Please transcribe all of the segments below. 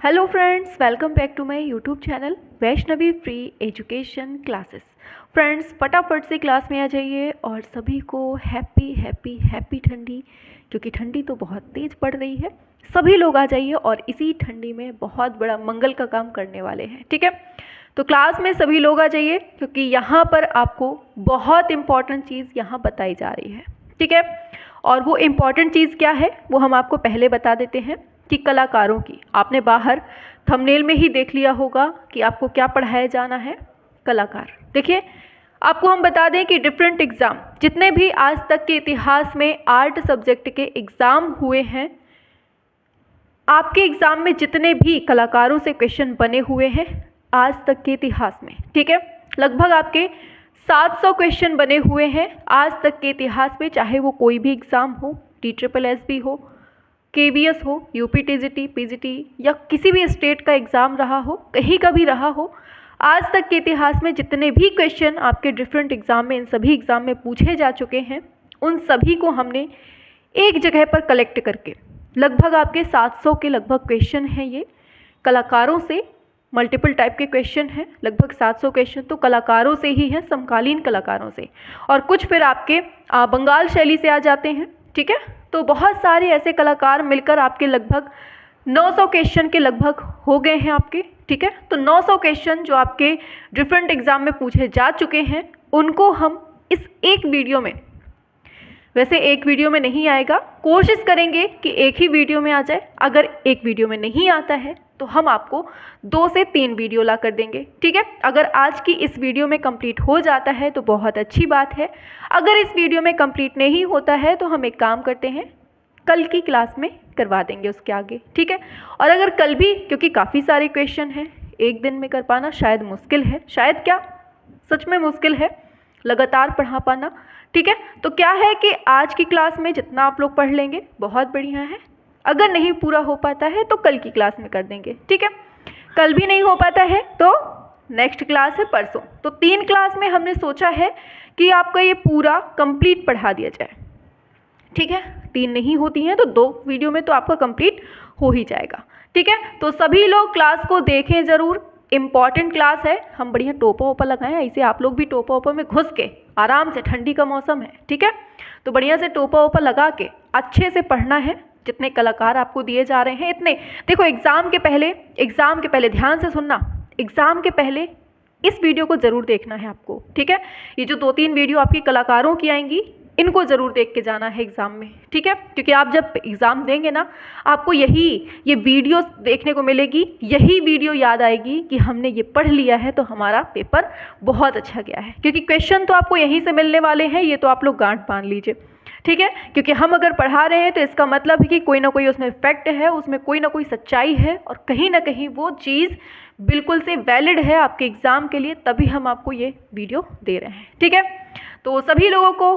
Hello friends, welcome back to my YouTube channel Vaishnavi free education classes. Friends, फटाफट से class में आ जाइए और सभी को हैप्पी हैप्पी हैप्पी ठंडी, क्योंकि ठंडी तो बहुत तेज़ पड़ रही है। सभी लोग आ जाइए और इसी ठंडी में बहुत बड़ा मंगल का काम करने वाले हैं। ठीक है, तो क्लास में सभी लोग आ जाइए, क्योंकि यहाँ पर आपको बहुत इम्पॉर्टेंट चीज़ यहाँ बताई जा रही है। ठीक है, और वो इम्पॉर्टेंट चीज़ क्या है वो हम आपको पहले बता देते हैं कि कलाकारों की, आपने बाहर थंबनेल में ही देख लिया होगा कि आपको क्या पढ़ाया जाना है। कलाकार, देखिए आपको हम बता दें कि डिफरेंट एग्ज़ाम, जितने भी आज तक के इतिहास में आर्ट सब्जेक्ट के एग्ज़ाम हुए हैं, आपके एग्ज़ाम में जितने भी कलाकारों से क्वेश्चन बने हुए हैं आज तक के इतिहास में, ठीक है, लगभग आपके 700 क्वेश्चन बने हुए हैं आज तक के इतिहास में। चाहे वो कोई भी एग्ज़ाम हो, TSSS हो, KVS हो, UPTGT, PGT या किसी भी स्टेट का एग्ज़ाम रहा हो, कहीं का भी रहा हो, आज तक के इतिहास में जितने भी क्वेश्चन आपके डिफरेंट एग्ज़ाम में, इन सभी एग्ज़ाम में पूछे जा चुके हैं, उन सभी को हमने एक जगह पर कलेक्ट करके लगभग आपके 700 के लगभग क्वेश्चन हैं। ये कलाकारों से मल्टीपल टाइप के क्वेश्चन हैं, लगभग 700 क्वेश्चन तो कलाकारों से ही हैं, समकालीन कलाकारों से, और कुछ फिर आपके बंगाल शैली से आ जाते हैं। ठीक है, तो बहुत सारे ऐसे कलाकार मिलकर आपके लगभग 900 क्वेश्चन के लगभग हो गए हैं आपके। ठीक है, तो 900 क्वेश्चन जो आपके डिफरेंट एग्ज़ाम में पूछे जा चुके हैं, उनको हम इस एक वीडियो में, वैसे एक वीडियो में नहीं आएगा, कोशिश करेंगे कि एक ही वीडियो में आ जाए। अगर एक वीडियो में नहीं आता है तो हम आपको 2 से 3 वीडियो ला कर देंगे। ठीक है, अगर आज की इस वीडियो में कंप्लीट हो जाता है तो बहुत अच्छी बात है। अगर इस वीडियो में कंप्लीट नहीं होता है तो हम एक काम करते हैं, कल की क्लास में करवा देंगे उसके आगे। ठीक है, और अगर कल भी, क्योंकि काफ़ी सारे क्वेश्चन हैं, एक दिन में कर पाना शायद मुश्किल है, शायद क्या सच में मुश्किल है लगातार पढ़ा पाना। ठीक है, तो क्या है कि आज की क्लास में जितना आप लोग पढ़ लेंगे बहुत बढ़िया है। अगर नहीं पूरा हो पाता है तो कल की क्लास में कर देंगे। ठीक है, कल भी नहीं हो पाता है तो नेक्स्ट क्लास है परसों। तो 3 क्लास में हमने सोचा है कि आपका ये पूरा कंप्लीट पढ़ा दिया जाए। ठीक है, 3 नहीं होती हैं तो 2 वीडियो में तो आपका कंप्लीट हो ही जाएगा। ठीक है, तो सभी लोग क्लास को देखें ज़रूर, इम्पॉर्टेंट क्लास है। हम बढ़िया टोपा ओपा लगाएं, ऐसे आप लोग भी टोपा ओपा में घुस के आराम से, ठंडी का मौसम है, ठीक है, तो बढ़िया से टोपा ओपा लगा के अच्छे से पढ़ना है। जितने कलाकार आपको दिए जा रहे हैं इतने, देखो एग्ज़ाम के पहले ध्यान से सुनना, एग्ज़ाम के पहले इस वीडियो को ज़रूर देखना है आपको। ठीक है, ये जो 2-3 वीडियो आपकी कलाकारों की आएंगी, इनको ज़रूर देख के जाना है एग्ज़ाम में। ठीक है, क्योंकि आप जब एग्ज़ाम देंगे ना, आपको ये वीडियो देखने को मिलेगी, यही वीडियो याद आएगी कि हमने ये पढ़ लिया है तो हमारा पेपर बहुत अच्छा गया है। क्योंकि क्वेश्चन तो आपको यहीं से मिलने वाले हैं, ये तो आप लोग गांठ बांध लीजिए। ठीक है, क्योंकि हम अगर पढ़ा रहे हैं तो इसका मतलब है कि कोई ना कोई उसमें फैक्ट है, उसमें कोई ना कोई सच्चाई है, और कहीं ना कहीं वो चीज़ बिल्कुल से वैलिड है आपके एग्ज़ाम के लिए, तभी हम आपको ये वीडियो दे रहे हैं। ठीक है, तो सभी लोगों को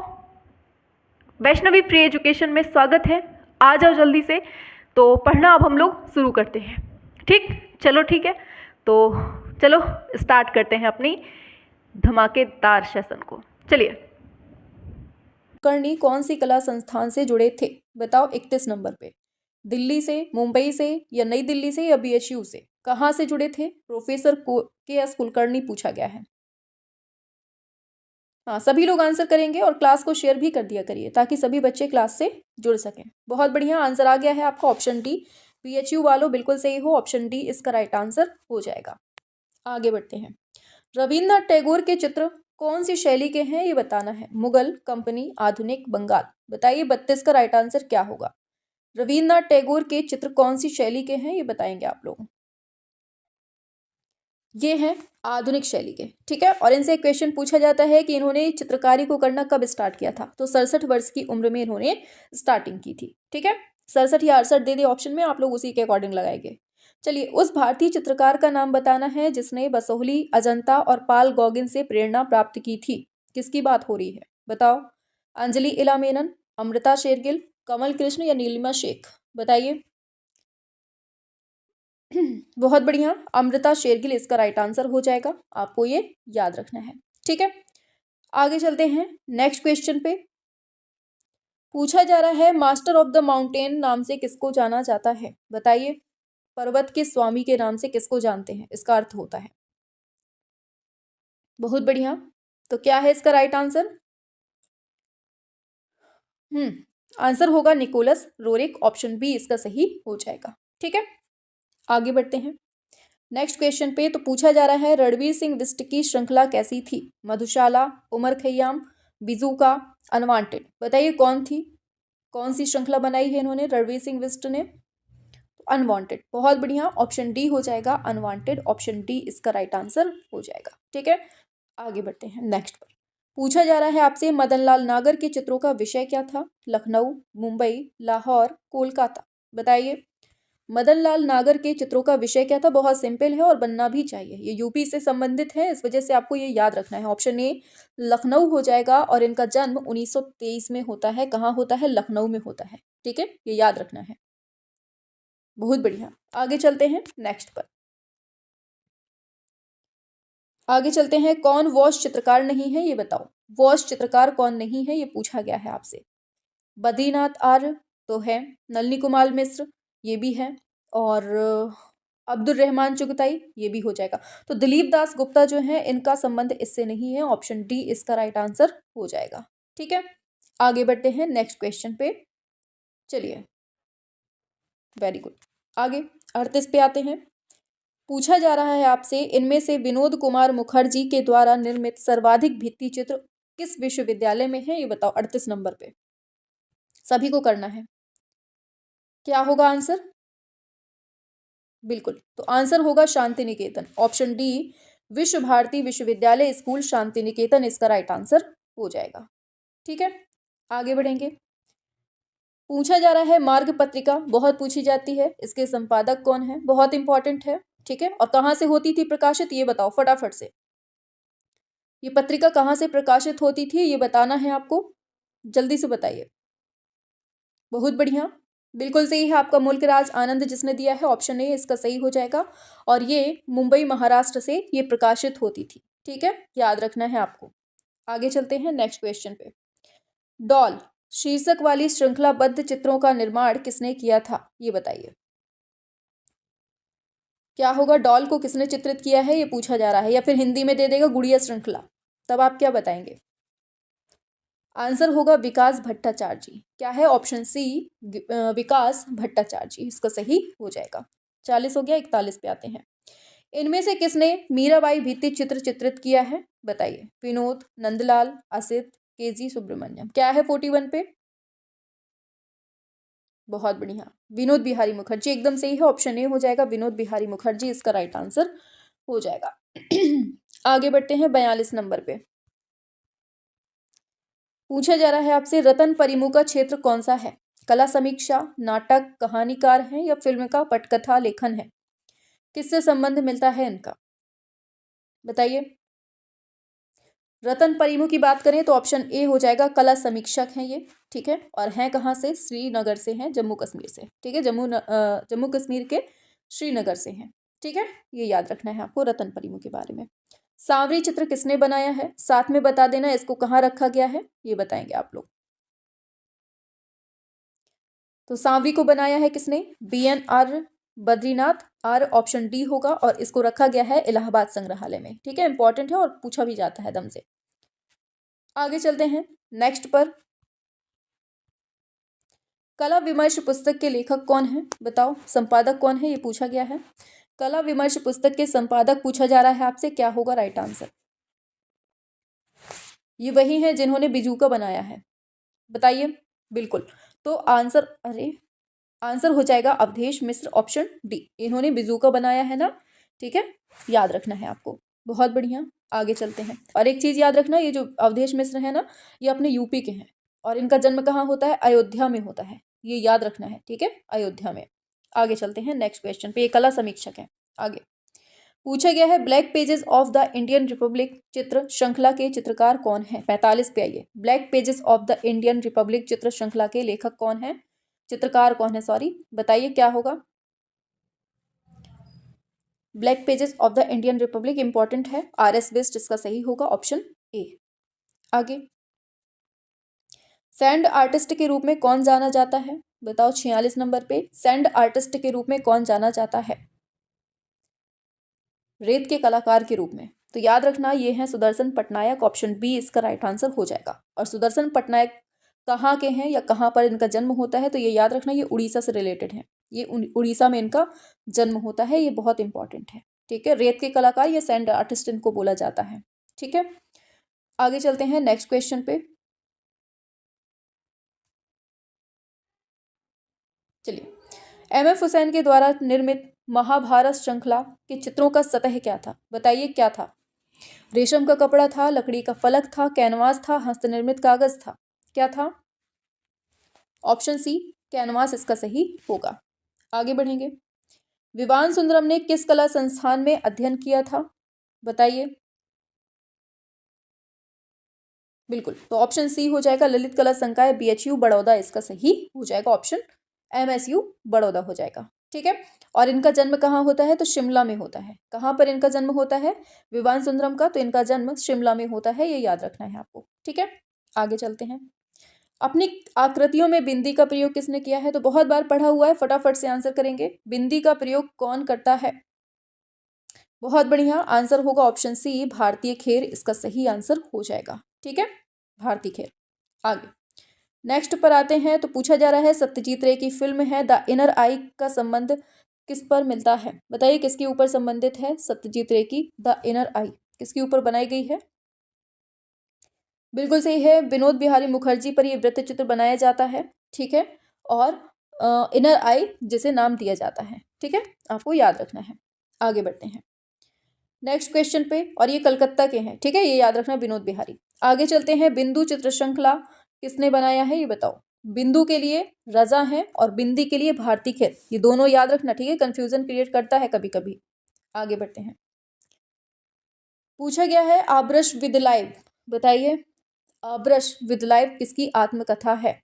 वैष्णवी फ्री एजुकेशन में स्वागत है। आ जाओ जल्दी से, तो पढ़ना अब हम लोग शुरू करते हैं। ठीक, चलो ठीक है, तो चलो स्टार्ट करते हैं अपनी धमाकेदार सेशन को। चलिए, कुलकर्णी कौन सी कला संस्थान से जुड़े थे? बताओ 31 नंबर पे। दिल्ली से, मुंबई से, या नई दिल्ली से, या BHU से? कहाँ से जुड़े थे? प्रोफेसर KS कुलकर्णी पूछा गया है। हाँ, सभी लोग आंसर करेंगे और क्लास को शेयर भी कर दिया करिए ताकि सभी बच्चे क्लास से जुड़ सकें। बहुत बढ़िया, आंसर आ गया है आपका ऑप्शन डी। BHU वालों बिल्कुल सही हो, ऑप्शन डी इसका राइट आंसर हो जाएगा। आगे बढ़ते हैं। रविन्द्रनाथ टैगोर के चित्र कौन सी शैली के हैं ये बताना है। मुगल, कंपनी, आधुनिक, बंगाल। बताइए 32 का राइट आंसर क्या होगा। रविन्द्रनाथ टैगोर के चित्र कौन सी शैली के हैं ये बताएंगे आप लोग। ये हैं आधुनिक शैली के। ठीक है, और इनसे एक क्वेश्चन पूछा जाता है कि इन्होंने चित्रकारी को करना कब स्टार्ट किया था, तो 67 वर्ष की उम्र में इन्होंने स्टार्टिंग की थी। ठीक है, 67 या 68 दे दे ऑप्शन में, आप लोग उसी के अकॉर्डिंग लगाएंगे। चलिए, उस भारतीय चित्रकार का नाम बताना है जिसने बसोहली, अजंता और पाल गौगिन से प्रेरणा प्राप्त की थी। किसकी बात हो रही है बताओ। अंजलि इला मेनन, अमृता शेरगिल, कमल कृष्ण, या नीलिमा शेख? बताइए। बहुत बढ़िया, अमृता शेरगिल इसका राइट आंसर हो जाएगा, आपको ये याद रखना है। ठीक है, आगे चलते हैं नेक्स्ट क्वेश्चन पे। पूछा जा रहा है मास्टर ऑफ द माउंटेन नाम से किसको जाना जाता है? बताइए। पर्वत के स्वामी के नाम से किसको जानते हैं, इसका अर्थ होता है। बहुत बढ़िया। तो क्या है इसका राइट आंसर? आंसर होगा निकोलस रोरिक, ऑप्शन बी इसका सही हो जाएगा। ठीक है, आगे बढ़ते हैं नेक्स्ट क्वेश्चन पे। तो पूछा जा रहा है रणवीर सिंह बिस्ट की श्रृंखला कैसी थी? मधुशाला, उमर खैयाम, बिजूका, अनवांटेड। बताइए कौन थी, कौन सी श्रृंखला बनाई है इन्होंने रणवीर सिंह बिस्ट ने? अनवांटेड। बहुत बढ़िया, ऑप्शन डी हो जाएगा अनवांटेड, ऑप्शन डी इसका राइट आंसर हो जाएगा। ठीक है, आगे बढ़ते हैं नेक्स्ट पर। पूछा जा रहा है आपसे मदनलाल नागर के चित्रों का विषय क्या था? लखनऊ, मुंबई, लाहौर, कोलकाता। बताइए मदनलाल नागर के चित्रों का विषय क्या था? बहुत सिंपल है और बनना भी चाहिए, ये यूपी से संबंधित है, इस वजह से आपको ये याद रखना है। ऑप्शन ए लखनऊ हो जाएगा और इनका जन्म 1923 में होता है। कहाँ होता है? लखनऊ में होता है। ठीक है, ये याद रखना है। बहुत बढ़िया, आगे चलते हैं नेक्स्ट पर। आगे चलते हैं, कौन वॉश चित्रकार नहीं है ये बताओ। वॉश चित्रकार कौन नहीं है ये पूछा गया है आपसे। बद्रीनाथ आर्य तो है, नलिनी कुमार मिश्र ये भी है, और अब्दुल रहमान चुगताई ये भी हो जाएगा। तो दिलीप दास गुप्ता जो है इनका संबंध इससे नहीं है, ऑप्शन डी इसका राइट आंसर हो जाएगा। ठीक है, आगे बढ़ते हैं नेक्स्ट क्वेश्चन पे। चलिए, वेरी गुड, आगे 38 पे आते हैं। पूछा जा रहा है आपसे इनमें से विनोद कुमार मुखर्जी के द्वारा निर्मित सर्वाधिक भित्ति चित्र किस विश्वविद्यालय में है ये बताओ। 38 नंबर पे सभी को करना है। क्या होगा आंसर? बिल्कुल, तो आंसर होगा शांति निकेतन, ऑप्शन डी विश्व भारती विश्वविद्यालय स्कूल शांति निकेतन इसका राइट आंसर हो जाएगा। ठीक है, आगे बढ़ेंगे। पूछा जा रहा है मार्ग पत्रिका बहुत पूछी जाती है, इसके संपादक कौन है? बहुत इंपॉर्टेंट है। ठीक है, और कहाँ से होती थी प्रकाशित ये बताओ फटाफट से। ये पत्रिका कहाँ से प्रकाशित होती थी ये बताना है आपको, जल्दी से बताइए। बहुत बढ़िया, बिल्कुल सही है आपका, मुल्क राज आनंद जिसने दिया है, ऑप्शन ए इसका सही हो जाएगा। और ये मुंबई महाराष्ट्र से ये प्रकाशित होती थी। ठीक है, याद रखना है आपको। आगे चलते हैं नेक्स्ट क्वेश्चन पे। डॉल शीर्षक वाली श्रृंखलाबद्ध चित्रों का निर्माण किसने किया था ये बताइए। क्या होगा? डॉल को किसने चित्रित किया है ये पूछा जा रहा है, या फिर हिंदी में दे देगा गुड़िया श्रृंखला, तब आप क्या बताएंगे? आंसर होगा विकास भट्टाचार्य जी। क्या है? ऑप्शन सी विकास भट्टाचार्य जी इसका सही हो जाएगा। 40 हो गया, 41 पे आते हैं। इनमें से किसने मीराबाई भित्ति चित्र चित्रित किया है बताइए। विनोद, नंदलाल, असित, केजी सुब्रमण्यम। क्या है 41 पे? बहुत बढ़िया, विनोद बिहारी मुखर्जी एकदम सही है, ऑप्शन ए हो जाएगा विनोद बिहारी मुखर्जी इसका राइट आंसर हो जाएगा। आगे बढ़ते हैं 42 नंबर पे। पूछा जा रहा है आपसे रतन परिमु का क्षेत्र कौन सा है? कला समीक्षा, नाटक, कहानीकार है, या फिल्म का पटकथा लेखन है? किससे संबंध मिलता है इनका बताइए। रतन परिमु की बात करें तो ऑप्शन ए हो जाएगा कला समीक्षक हैं ये। ठीक है, और हैं कहाँ से? श्रीनगर से हैं, जम्मू कश्मीर से। ठीक है, जम्मू कश्मीर के श्रीनगर से हैं। ठीक है, ये याद रखना है आपको रतन परिमु के बारे में। सांवरी चित्र किसने बनाया है? साथ में बता देना इसको कहाँ रखा गया है, ये बताएंगे आप लोग। तो सांवरी को बनाया है किसने? BNR Badrinath R, option D होगा, और इसको रखा गया है इलाहाबाद संग्रहालय में। ठीक है, इंपॉर्टेंट है और पूछा भी जाता है दम से। आगे चलते हैं नेक्स्ट पर। कला विमर्श पुस्तक के लेखक कौन है बताओ, संपादक कौन है ये पूछा गया है। कला विमर्श पुस्तक के संपादक पूछा जा रहा है आपसे, क्या होगा राइट आंसर? ये वही है जिन्होंने बिजूका बनाया है, बताइए। बिल्कुल, तो आंसर हो जाएगा अवधेश मिश्र, ऑप्शन डी। इन्होंने बिजूका बनाया है ना। ठीक है, याद रखना है आपको। बहुत बढ़िया, आगे चलते हैं। और एक चीज याद रखना, ये जो अवधेश मिश्र है ना, ये अपने यूपी के हैं, और इनका जन्म कहाँ होता है? अयोध्या में होता है, ये याद रखना है। ठीक है, अयोध्या में। आगे चलते हैं नेक्स्ट क्वेश्चन पे। ये कला समीक्षक है। आगे पूछा गया है black pages of the Indian Republic चित्र श्रृंखला के चित्रकार कौन है? 45 पे आइए। Black pages of the Indian Republic चित्र श्रृंखला के लेखक कौन है, चित्रकार कौन है, सॉरी, बताइए क्या होगा। Black pages of the Indian Republic important है, RS वेस्ट इसका सही होगा, ऑप्शन ए। आगे सैंड आर्टिस्ट के रूप में कौन जाना जाता है? बताओ 46 नंबर पे सैंड आर्टिस्ट के रूप में कौन जाना जाता है? रेत के कलाकार के रूप में। तो याद रखना ये है सुदर्शन पटनायक, ऑप्शन बी इसका राइट आंसर हो जाएगा। और सुदर्शन पटनायक कहाँ के हैं या कहाँ पर इनका जन्म होता है? तो ये याद रखना ये उड़ीसा से रिलेटेड है, ये उड़ीसा में इनका जन्म होता है, ये बहुत इंपॉर्टेंट है। ठीक है, रेत के कलाकार या सैंड आर्टिस्ट इनको बोला जाता है। ठीक है, आगे चलते हैं नेक्स्ट क्वेश्चन पे। चलिए, एम.एफ. हुसैन के द्वारा निर्मित महाभारत श्रृंखला के चित्रों का सतह क्या था? बताइए क्या था? रेशम का कपड़ा था, लकड़ी का फलक था, कैनवास था, हस्तनिर्मित कागज था? क्या था? ऑप्शन सी कैनवास इसका सही होगा। आगे बढ़ेंगे। विवान सुंदरम ने किस कला संस्थान में अध्ययन किया था? बताइए। बिल्कुल, तो ऑप्शन सी हो जाएगा ललित कला संकाय BHU बड़ौदा, इसका सही हो जाएगा ऑप्शन MSU बड़ौदा हो जाएगा। ठीक है, और इनका जन्म कहाँ होता है? तो शिमला में होता है। कहाँ पर इनका जन्म होता है विवान सुंदरम का? तो इनका जन्म शिमला में होता है, ये याद रखना है आपको। ठीक है, आगे चलते हैं। अपनी आकृतियों में बिंदी का प्रयोग किसने किया है? तो बहुत बार पढ़ा हुआ है, फटाफट से आंसर करेंगे। बिंदी का प्रयोग कौन करता है? बहुत बढ़िया, आंसर होगा ऑप्शन सी भारतीय खेर, इसका सही आंसर हो जाएगा। ठीक है, भारतीय खेर। आगे नेक्स्ट पर आते हैं। तो पूछा जा रहा है सत्यजीत रे की फिल्म है द इनर आई का संबंध किस पर मिलता है? बताइए किसके ऊपर संबंधित है सत्यजीत रे की द इनर आई, किसके ऊपर बनाई गई है? बिल्कुल सही है, विनोद बिहारी मुखर्जी पर यह वृत्त चित्र बनाया जाता है। ठीक है, और इनर आई जिसे नाम दिया जाता है। ठीक है, आपको याद रखना है। आगे बढ़ते हैं नेक्स्ट क्वेश्चन पे, और ये कलकत्ता के हैं। ठीक है, ये याद रखना विनोद बिहारी। आगे चलते हैं। बिंदु चित्र श्रृंखला किसने बनाया है ये बताओ? बिंदु के लिए रजा है और बिंदी के लिए भारती खेर, ये दोनों याद रखना। ठीक है, कंफ्यूजन क्रिएट करता है कभी कभी। आगे बढ़ते हैं। पूछा गया है आब्रश विद लाइव, बताइए आब्रश विद लाइव किसकी आत्मकथा है?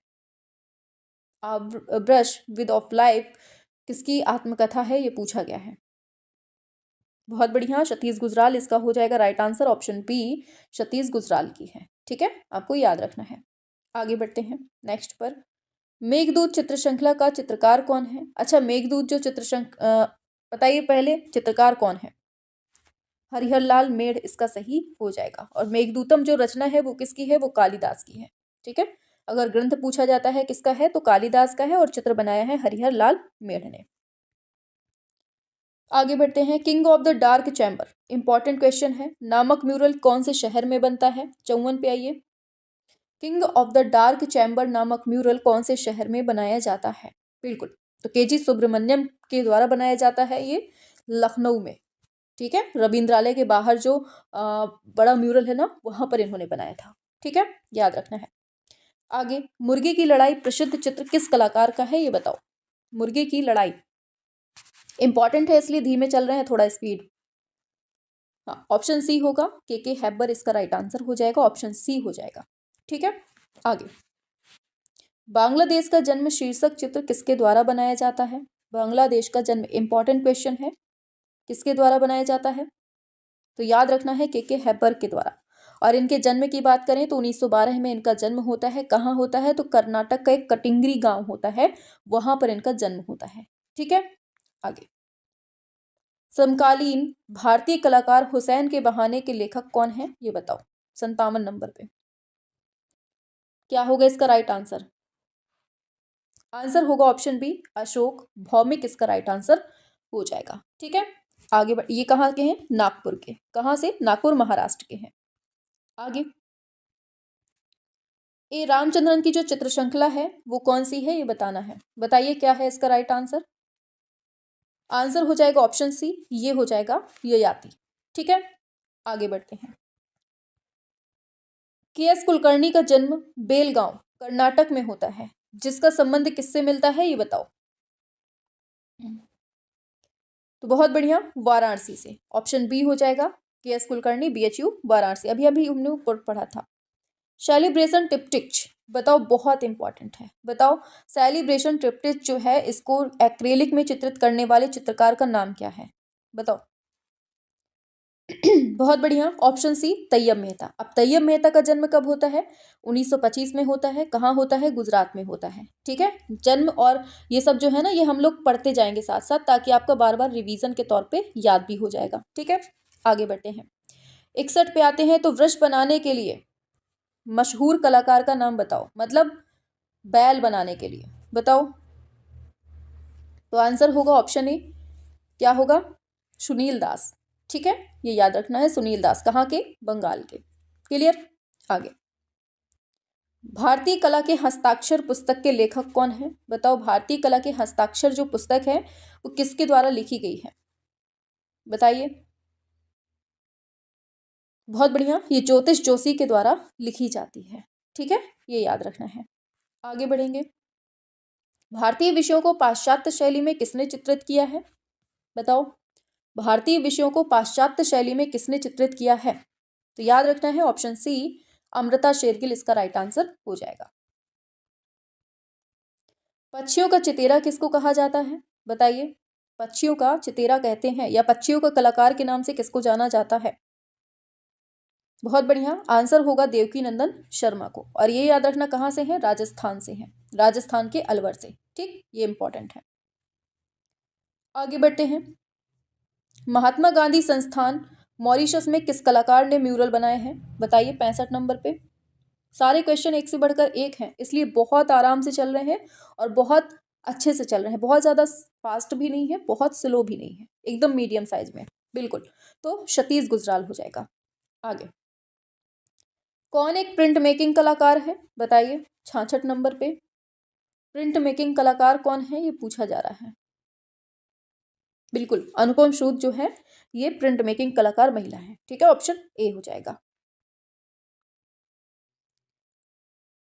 आब्रश विद ऑफ लाइव किसकी आत्मकथा है, ये पूछा गया है। बहुत बढ़िया, सतीश गुजराल इसका हो जाएगा right answer, option B Satish Gujral की है। ठीक है, आपको याद रखना है। आगे बढ़ते हैं नेक्स्ट पर। मेघदूत चित्र श्रृंखला का चित्रकार कौन है? अच्छा, मेघदूत जो बताइए पहले चित्रकार कौन है? हरिहर लाल मेढ़ इसका सही हो जाएगा। और मेघदूतम जो रचना है वो किसकी है? वो कालिदास की है। ठीक है, अगर ग्रंथ पूछा जाता है किसका है तो कालिदास का है, और चित्र बनाया है हरिहर लाल मेढ़ ने। आगे बढ़ते हैं। King of the dark chamber, important question है। नामक म्यूरल कौन से शहर में बनता है? 54 पे आइए। King of the dark chamber नामक म्यूरल कौन से शहर में बनाया जाता है? बिल्कुल, तो KG सुब्रमण्यम के द्वारा बनाया जाता है ये लखनऊ में। ठीक है, रविंद्रालय के बाहर जो बड़ा म्यूरल है ना, वहां पर इन्होंने बनाया था। ठीक है, याद रखना है। आगे, मुर्गे की लड़ाई प्रसिद्ध चित्र किस कलाकार का है ये बताओ? मुर्गे की लड़ाई इंपॉर्टेंट है इसलिए धीमे चल रहे हैं, थोड़ा स्पीड। हाँ, ऑप्शन सी होगा, के हैबर इसका राइट आंसर हो जाएगा, ऑप्शन सी हो जाएगा। ठीक है, आगे। बांग्लादेश का जन्म शीर्षक चित्र किसके द्वारा बनाया जाता है? बांग्लादेश का जन्म इंपॉर्टेंट क्वेश्चन है, किसके द्वारा बनाया जाता है? तो याद रखना है के हैबर के द्वारा। और इनके जन्म की बात करें तो 1912 में इनका जन्म होता है। कहाँ होता है? तो कर्नाटक का एक कटिंगरी गांव होता है, वहां पर इनका जन्म होता है। ठीक है, आगे। समकालीन भारतीय कलाकार हुसैन के बहाने के लेखक कौन है ये बताओ? 57 नंबर पे क्या होगा इसका राइट आंसर? आंसर होगा ऑप्शन बी अशोक भौमिक, इसका राइट आंसर हो जाएगा। ठीक है, आगे ये कहाँ के हैं? नागपुर के। कहाँ से? नागपुर महाराष्ट्र के हैं। आगे, ए रामचंद्रन की जो चित्र श्रृंखला है वो कौन सी है ये बताना है। बताइए क्या है इसका राइट आंसर? आंसर हो जाएगा ऑप्शन सी, ये हो जाएगा ययाति। ठीक है, आगे बढ़ते हैं। KS कुलकर्णी का जन्म बेलगांव कर्नाटक में होता है, जिसका संबंध किससे मिलता है ये बताओ? तो बहुत बढ़िया, वाराणसी से। ऑप्शन बी हो जाएगा, KS कुलकर्णी BHU वाराणसी। अभी अभी हमने ऊपर पढ़ा था। सेलिब्रेशन टिप्टिच बताओ, बहुत इंपॉर्टेंट है। बताओ सेलिब्रेशन टिप्टिच जो है इसको एक्रेलिक में चित्रित करने वाले चित्रकार का नाम क्या है? बताओ। बहुत बढ़िया, ऑप्शन सी तैयब मेहता। अब तैयब मेहता का जन्म कब होता है? 1925 में होता है। कहाँ होता है? गुजरात में होता है। ठीक है, जन्म और ये सब जो है ना, ये हम लोग पढ़ते जाएंगे साथ साथ, ताकि आपका बार बार रिवीजन के तौर पे याद भी हो जाएगा। ठीक है, आगे बढ़ते हैं। 61 पे आते हैं। तो वृक्ष बनाने के लिए मशहूर कलाकार का नाम बताओ, मतलब बैल बनाने के लिए बताओ। तो आंसर होगा ऑप्शन ए, क्या होगा? सुनील दास। ठीक है, ये याद रखना है, सुनील दास। कहाँ के? बंगाल के। क्लियर, आगे। भारतीय कला के हस्ताक्षर पुस्तक के लेखक कौन है? बताओ, भारतीय कला के हस्ताक्षर जो पुस्तक है वो किसके द्वारा लिखी गई है? बताइए। बहुत बढ़िया, ये ज्योतिष जोशी के द्वारा लिखी जाती है। ठीक है, ये याद रखना है। आगे बढ़ेंगे। भारतीय विषयों को पाश्चात्य शैली में किसने चित्रित किया है? बताओ, भारतीय विषयों को पाश्चात्य शैली में किसने चित्रित किया है? तो याद रखना है ऑप्शन सी, अमृता शेरगिल इसका राइट आंसर हो जाएगा। पक्षियों का चितेरा किसको कहा जाता है? बताइए, पक्षियों का चितेरा कहते हैं या पक्षियों का कलाकार के नाम से किसको जाना जाता है? बहुत बढ़िया, आंसर होगा देवकी नंदन शर्मा को। और ये याद रखना कहाँ से है? राजस्थान से है, राजस्थान के अलवर से। ठीक, ये इंपॉर्टेंट है। आगे बढ़ते हैं। महात्मा गांधी संस्थान मॉरिशस में किस कलाकार ने म्यूरल बनाए हैं? बताइए, 65 नंबर पे। सारे क्वेश्चन एक से बढ़कर एक हैं, इसलिए बहुत आराम से चल रहे हैं और बहुत अच्छे से चल रहे हैं। बहुत ज़्यादा फास्ट भी नहीं है, बहुत स्लो भी नहीं है, एकदम मीडियम साइज में, बिल्कुल। तो सतीश गुजराल हो जाएगा। आगे, कौन एक प्रिंट मेकिंग कलाकार है? बताइए, 66 नंबर पे। प्रिंट मेकिंग कलाकार कौन है, ये पूछा जा रहा है। बिल्कुल, अनुपम सूद जो है ये प्रिंट मेकिंग कलाकार महिला है। ठीक है, ऑप्शन ए हो जाएगा।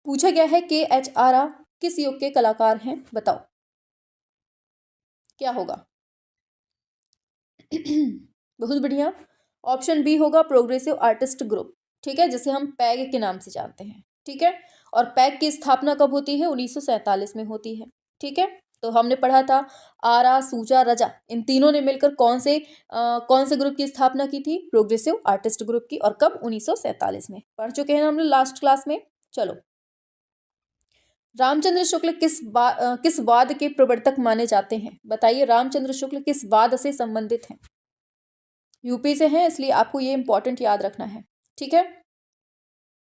पूछा गया है के एच आरा किस युग के कलाकार हैं? बताओ, क्या होगा? बहुत बढ़िया, ऑप्शन बी होगा प्रोग्रेसिव आर्टिस्ट ग्रुप। ठीक है, जिसे हम पैग के नाम से जानते हैं। ठीक है, और पैग की स्थापना कब होती है? 1947 में होती है। ठीक है, तो हमने पढ़ा था आरा, सूजा, रजा, इन तीनों ने मिलकर कौन से ग्रुप की स्थापना की थी? प्रोग्रेसिव आर्टिस्ट ग्रुप की। और कब? 1947 में। पढ़ चुके हैं हमने लास्ट क्लास में। चलो, रामचंद्र शुक्ल किस वाद के प्रवर्तक माने जाते हैं? बताइए, रामचंद्र शुक्ल किस वाद से संबंधित हैं? यूपी से हैं, इसलिए आपको ये इंपॉर्टेंट याद रखना है। ठीक है,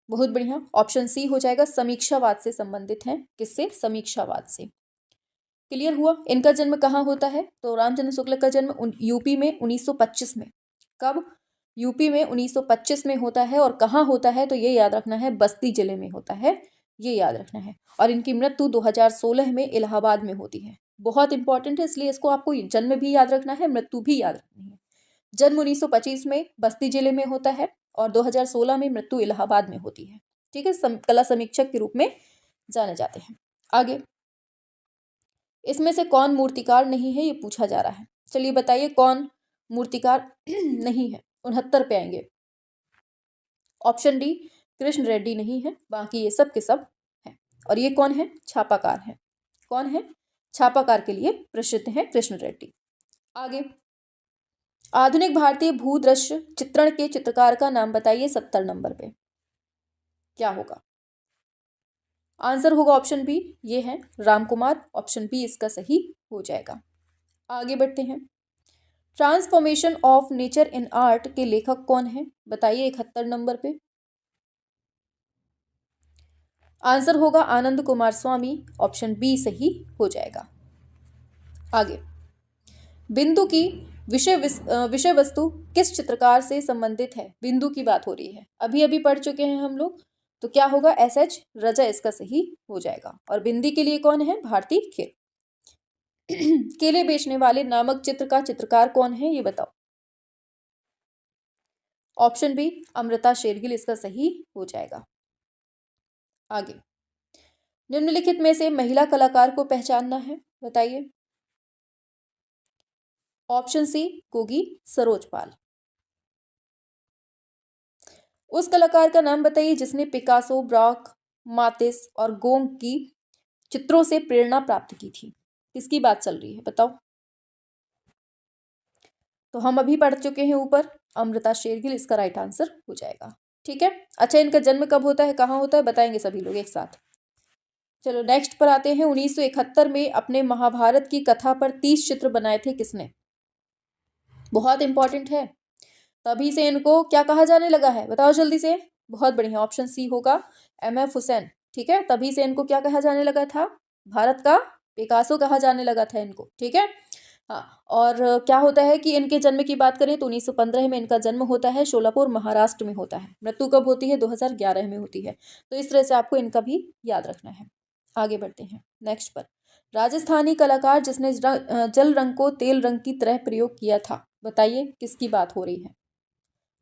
बहुत बढ़िया, ऑप्शन सी हो जाएगा, समीक्षावाद से संबंधित हैं। किससे? समीक्षावाद से। क्लियर हुआ? इनका जन्म कहाँ होता है? तो रामचंद्र शुक्ल का जन्म यूपी में 1925 में। कब? यूपी में 1925 में होता है। और कहाँ होता है? तो ये याद रखना है, बस्ती जिले में होता है, ये याद रखना है। और इनकी मृत्यु 2016 में इलाहाबाद में होती है। बहुत इंपॉर्टेंट है, इसलिए इसको आपको जन्म भी याद रखना है, मृत्यु भी याद रखनी है। जन्म 1925 में बस्ती जिले में होता है और 2016 में मृत्यु इलाहाबाद में होती है। ठीक है, कला समीक्षक के रूप में जाने जाते हैं। आगे, इसमें से कौन मूर्तिकार नहीं है, ये पूछा जा रहा है। चलिए बताइए, कौन मूर्तिकार नहीं है? 69 पे आएंगे। ऑप्शन डी, कृष्ण रेड्डी नहीं है, बाकी ये सब के सब हैं। और ये कौन है? छापाकार है। कौन है? छापाकार के लिए प्रसिद्ध है कृष्ण रेड्डी। आगे, आधुनिक भारतीय भूदृश्य चित्रण के चित्रकार का नाम बताइए, 70 नंबर पे। क्या होगा? आंसर होगा ऑप्शन बी, ये है रामकुमार। ऑप्शन बी इसका सही हो जाएगा। आगे बढ़ते हैं। Transformation of nature in art के लेखक कौन है? बताइए, 71 नंबर पे। आंसर होगा आनंद कुमार स्वामी। ऑप्शन बी सही हो जाएगा। आगे, बिंदु की विषय वस्तु किस चित्रकार से संबंधित है? बिंदु की बात हो रही है, अभी अभी पढ़ चुके हैं हम लोग। तो क्या होगा? SH रजा इसका सही हो जाएगा। और बिंदी के लिए कौन है? भारती खेर। केले बेचने वाले नामक चित्र का चित्रकार कौन है, ये बताओ। ऑप्शन बी, अमृता शेरगिल इसका सही हो जाएगा। आगे, निम्नलिखित में से महिला कलाकार को पहचानना है, बताइए। ऑप्शन सी, गोगी सरोज पाल। उस कलाकार का नाम बताइए जिसने पिकासो, ब्रॉक, मातिस और गोंग की चित्रों से प्रेरणा प्राप्त की थी। किसकी बात चल रही है, बताओ। तो हम अभी पढ़ चुके हैं ऊपर अमृता शेरगिल इसका राइट आंसर हो जाएगा। ठीक है। अच्छा, इनका जन्म कब होता है, कहाँ होता है, बताएंगे सभी लोग एक साथ। चलो नेक्स्ट पर आते हैं। 1971 में अपने महाभारत की कथा पर 30 चित्र बनाए थे किसने? बहुत इंपॉर्टेंट है। तभी से इनको क्या कहा जाने लगा है, बताओ जल्दी से। बहुत बढ़िया, ऑप्शन सी होगा, MF हुसैन। ठीक है, तभी से इनको क्या कहा जाने लगा था, भारत का पिकासो कहा जाने लगा था इनको। ठीक है। हाँ, और क्या होता है कि इनके जन्म की बात करें तो 1915 में इनका जन्म होता है, शोलापुर महाराष्ट्र में होता है। मृत्यु कब होती है, 2011 में होती है। तो इस तरह से आपको इनका भी याद रखना है। आगे बढ़ते हैं नेक्स्ट पर। राजस्थानी कलाकार जिसने जल रंग को तेल रंग की तरह प्रयोग किया था, बताइए किसकी बात हो रही है।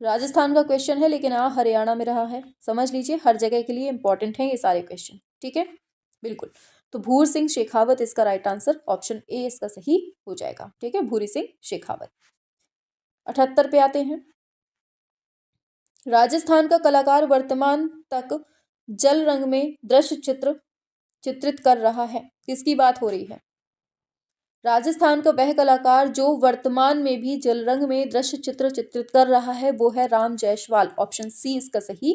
राजस्थान का क्वेश्चन है, लेकिन हरियाणा में रहा है, समझ लीजिए, हर जगह के लिए इंपॉर्टेंट है ये सारे क्वेश्चन। ठीक है, बिल्कुल। तो भूर सिंह शेखावत इसका राइट आंसर, ऑप्शन ए इसका सही हो जाएगा। ठीक है, भूरी सिंह शेखावत। 78 पे आते हैं। राजस्थान का कलाकार वर्तमान तक जल रंग में दृश्य चित्र चित्रित कर रहा है, किसकी बात हो रही है। राजस्थान का वह कलाकार जो वर्तमान में भी जल रंग में दृश्य चित्र चित्रित कर रहा है वो है राम जायसवाल, ऑप्शन सी इसका सही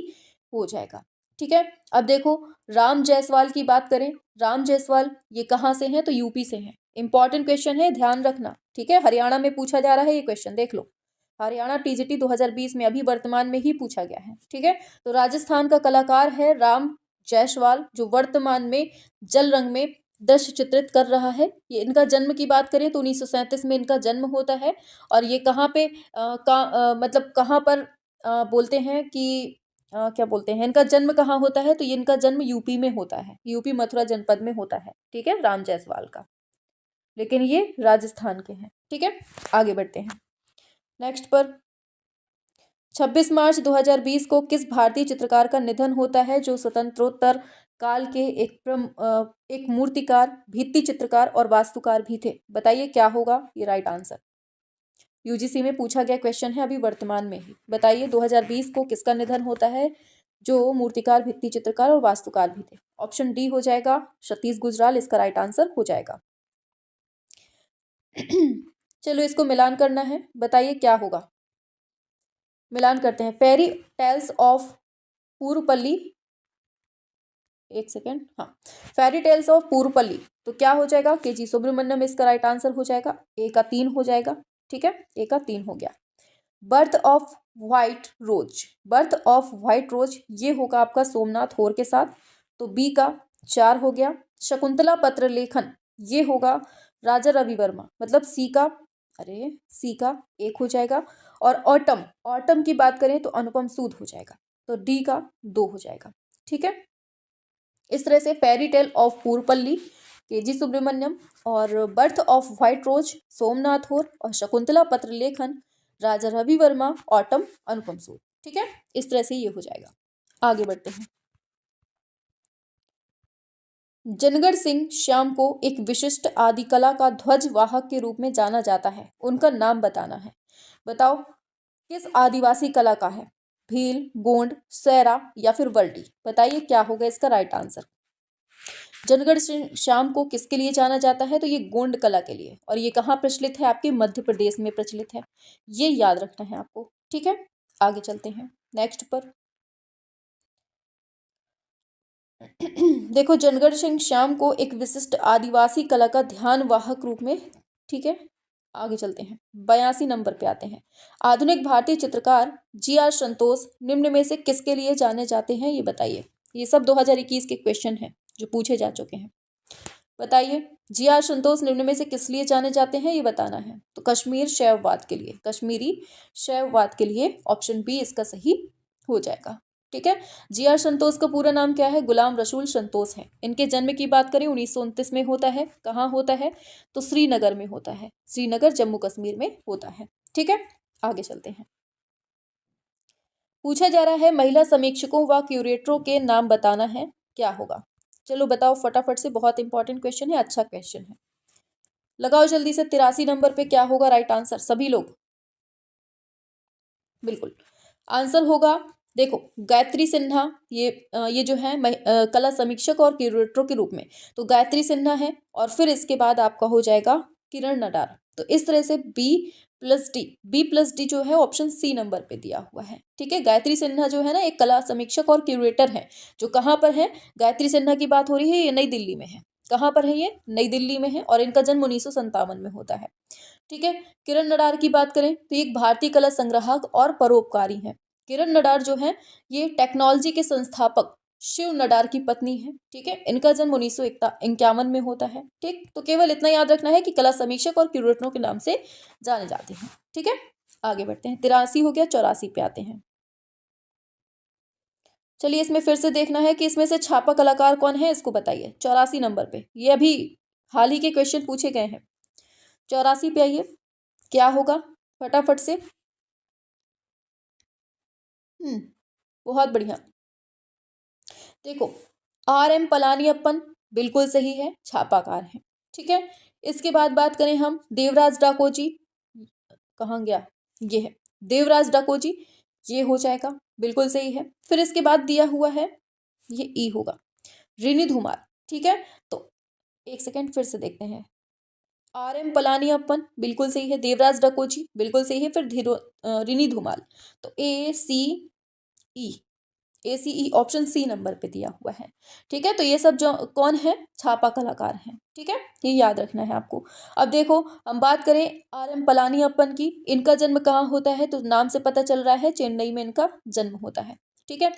हो जाएगा। ठीक है, अब देखो राम जायसवाल की बात करें, राम जायसवाल ये कहाँ से हैं, तो यूपी से हैं। इंपॉर्टेंट क्वेश्चन है, ध्यान रखना। ठीक है, हरियाणा में पूछा जा रहा है ये क्वेश्चन, देख लो, हरियाणा TGT 2020 में अभी वर्तमान में ही पूछा गया है। ठीक है, तो राजस्थान का कलाकार है राम जायसवाल जो वर्तमान में जल रंग में दृश्य चित्रित कर रहा है। ये इनका जन्म की बात करें तो 1937 में इनका जन्म होता है। और ये कहाँ पे मतलब कहाँ पर बोलते हैं कि क्या बोलते हैं, इनका जन्म कहाँ होता है, तो ये इनका जन्म यूपी में होता है, यूपी मथुरा जनपद में होता है। ठीक है, राम जायसवाल का, लेकिन ये राजस्थान के हैं। ठीक है, आगे बढ़ते हैं नेक्स्ट पर। 26 मार्च 2020 को किस भारतीय चित्रकार का निधन होता है जो स्वतंत्रोत्तर काल के एक मूर्तिकार, भित्ति चित्रकार और वास्तुकार भी थे, बताइए क्या होगा ये राइट आंसर। UGC में पूछा गया क्वेश्चन है अभी वर्तमान में ही, बताइए 2020 को किसका निधन होता है जो मूर्तिकार, भित्ति चित्रकार और वास्तुकार भी थे। ऑप्शन डी हो जाएगा, सतीश गुजराल इसका राइट आंसर हो जाएगा। चलो इसको मिलान करना है, बताइए क्या होगा। मिलान करते हैं। फेरी टेल्स ऑफ पूर्वपल्ली, एक सेकेंड, हाँ, फेरी टेल्स ऑफ पूर्वपल्ली, तो क्या हो जाएगा, KG सुब्रमण्यम इसका राइट आंसर हो जाएगा। ए का 3 हो जाएगा। ठीक है, ए का 3 हो गया। Birth of white rose, birth of white rose ये होगा आपका सोमनाथ होर के साथ, तो बी का 4 हो गया। शकुंतला पत्र लेखन ये होगा राजा रवि वर्मा, मतलब सी का 1 हो जाएगा। और ऑटम, ऑटम की बात करें तो अनुपम सूद हो जाएगा, तो डी का 2 हो जाएगा। ठीक है, इस तरह से fairy tale of Purvapalli KG Subramanyan, और birth of white rose Somnath Hore, और शकुंतला पत्र लेखन राजा रवि वर्मा, ऑटम अनुपम सूद। ठीक है, इस तरह से ये हो जाएगा। आगे बढ़ते हैं। जनगढ़ सिंह श्याम को एक विशिष्ट आदिकला का ध्वज वाहक के रूप में जाना जाता है, उनका नाम बताना है। बताओ किस आदिवासी कला का है, भील, गोंड, सैरा या फिर वर्डी, बताइए क्या होगा इसका राइट आंसर। जनगढ़ सिंह श्याम को किसके लिए जाना जाता है, तो ये गोंड कला के लिए, और ये कहाँ प्रचलित है, आपके मध्य प्रदेश में प्रचलित है, ये याद रखना है आपको। ठीक है, आगे चलते हैं नेक्स्ट पर। देखो जनगढ़ सिंह श्याम को एक विशिष्ट आदिवासी कला का ध्यान वाहक रूप में, ठीक है, आगे चलते हैं 82 नंबर पे आते हैं। आधुनिक भारतीय चित्रकार GR संतोष निम्न में से किसके लिए जाने जाते हैं, ये बताइए। ये सब 2021 के क्वेश्चन हैं जो पूछे जा चुके हैं, बताइए। GR संतोष निम्न में से किस लिए जाने जाते हैं, ये बताना है। तो कश्मीर शैववाद के लिए, कश्मीरी शैववाद के लिए, ऑप्शन बी इसका सही हो जाएगा। ठीक है, GR संतोष का पूरा नाम क्या है, गुलाम रसूल संतोष है। इनके जन्म की बात करें 1929 में होता है, कहाँ होता है, तो श्रीनगर में होता है, श्रीनगर जम्मू कश्मीर में होता है। ठीक है, आगे चलते हैं। पूछा जा रहा है महिला समीक्षकों व क्यूरेटरों के नाम बताना है, क्या होगा। चलो बताओ फटाफट से, बहुत इंपॉर्टेंट क्वेश्चन है, अच्छा क्वेश्चन है, लगाओ जल्दी से। 83 नंबर पे क्या होगा राइट आंसर, सभी लोग बिल्कुल। आंसर होगा, देखो गायत्री सिन्हा, ये जो है कला समीक्षक और क्यूरेटर के रूप में, तो गायत्री सिन्हा है, और फिर इसके बाद आपका हो जाएगा किरण नडार। तो इस तरह से B+ plus D, B plus D जो है ऑप्शन सी नंबर पे दिया हुआ है। ठीक है, गायत्री सिन्हा जो है ना एक कला समीक्षक और क्यूरेटर है, जो कहाँ पर है, गायत्री सिन्हा की बात हो रही है, ये नई दिल्ली में है। कहाँ पर है ये, नई दिल्ली में है, और इनका जन्म 1957 में होता है। ठीक है, किरण नडार की बात करें तो ये एक भारतीय कला संग्राहक और परोपकारी है। किरण नडार जो है ये टेक्नोलॉजी के संस्थापक शिव नडार की पत्नी है। ठीक है, इनका जन्म 1951 में होता है। ठीक, तो केवल इतना याद रखना है कि कला समीक्षक और क्यूरेटरों के नाम से जाने जाते हैं। ठीक है, आगे बढ़ते हैं। 83 हो गया, 84 पे आते हैं। चलिए इसमें फिर से देखना है कि इसमें से छापा कलाकार कौन है, इसको बताइए। 84 नंबर पे, ये अभी हाल ही के क्वेश्चन पूछे गए हैं। 84 पे आइए, क्या होगा फटाफट से। बहुत बढ़िया। देखो, RM पलानियप्पन बिल्कुल सही है, छापाकार है। ठीक है, इसके बाद बात करें हम देवराज डाकोजी, कहाँ गया, ये है देवराज डाकोजी, ये हो जाएगा, बिल्कुल सही है। फिर इसके बाद दिया हुआ है, ये ई होगा, रिनी धुमार। ठीक है, तो एक सेकेंड फिर से देखते हैं। RM पलानियप्पन बिल्कुल सही है, देवराज डाकोजी बिल्कुल सही है, फिर रिनी धुमाल, तो ACE ऑप्शन सी नंबर पे दिया हुआ है। ठीक है, तो ये सब जो कौन है, छापा कलाकार हैं। ठीक है, ये याद रखना है आपको। अब देखो, हम बात करें RM पलानियप्पन की, इनका जन्म कहाँ होता है, तो नाम से पता चल रहा है चेन्नई में इनका जन्म होता है। ठीक है,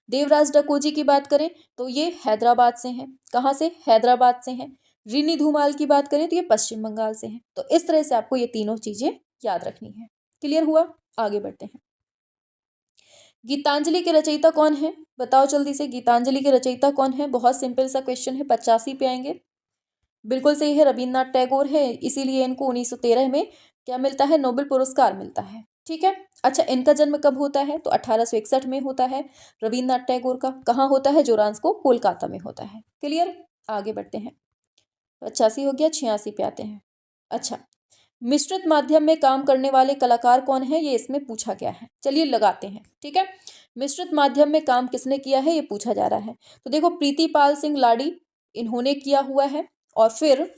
देवराज डकोजी की बात करें तो ये हैदराबाद से हैं। कहाँ से, हैदराबाद से हैं। रिनी धूमाल की बात करें तो ये पश्चिम बंगाल से हैं। तो इस तरह से आपको ये तीनों चीजें याद रखनी है। क्लियर हुआ, आगे बढ़ते हैं। गीतांजलि के रचयिता कौन है, बताओ जल्दी से, गीतांजलि के रचयिता कौन है। बहुत सिंपल सा क्वेश्चन है, 85 पे आएंगे। बिल्कुल सही है, रविन्द्रनाथ टैगोर है, इसीलिए इनको 1913 में क्या मिलता है, नोबेल पुरस्कार मिलता है। ठीक है, अच्छा इनका जन्म कब होता है, तो 1861 में होता है रविन्द्रनाथ टैगोर का। कहाँ होता है, जोरांस्को, कोलकाता में होता है। क्लियर, आगे बढ़ते हैं। 85 हो गया, 86 पे आते हैं। अच्छा, मिश्रित माध्यम में काम करने वाले कलाकार कौन है, ये इसमें पूछा गया है। चलिए लगाते हैं। ठीक है, मिश्रित माध्यम में काम किसने किया है, ये पूछा जा रहा है। तो देखो, प्रीतिपाल सिंह लाड़ी इन्होंने किया हुआ है, और फिर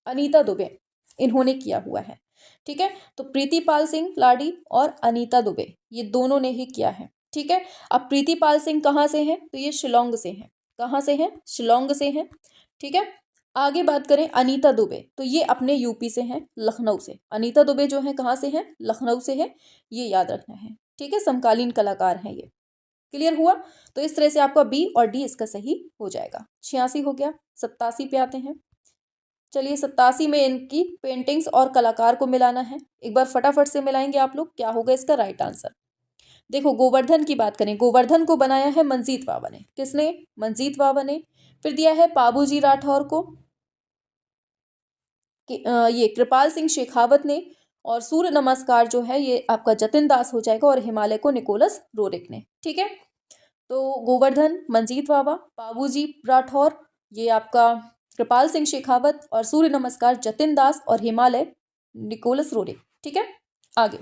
अनीता दुबे इन्होंने किया हुआ है। ठीक है, तो प्रीतिपाल सिंह लाड़ी और अनीता दुबे ये दोनों ने ही किया है। ठीक है, अब प्रीतिपाल सिंह कहाँ से हैं, तो ये शिलोंग से हैं। कहाँ से हैं, शिलोंग से हैं। ठीक है, आगे बात करें अनीता दुबे, तो ये अपने यूपी से हैं, लखनऊ से। अनीता दुबे जो है कहाँ से हैं, लखनऊ से है, ये याद रखना है। ठीक है, समकालीन कलाकार हैं ये। क्लियर हुआ, तो इस तरह से आपका बी और डी इसका सही हो जाएगा। 86 हो गया, 87 पे आते हैं। चलिए 87 में इनकी पेंटिंग्स और कलाकार को मिलाना है। एक बार फटाफट से मिलाएंगे आप लोग, क्या होगा इसका राइट आंसर। देखो, गोवर्धन की बात करें, गोवर्धन को बनाया है मंजीत बावा ने। किसने, मंजीत बावा ने। फिर दिया है पाबूजी राठौर को, ये कृपाल सिंह शेखावत ने, और सूर्य नमस्कार जो है ये आपका जतिन दास हो जाएगा, और हिमालय को निकोलस रोरिक ने। ठीक है, तो गोवर्धन, मंजीत बावा, पाबूजी राठौर, ये आपका कृपाल सिंह शेखावत, और सूर्य नमस्कार जतिन दास, और हिमालय निकोलस रोरिक। ठीक है, आगे।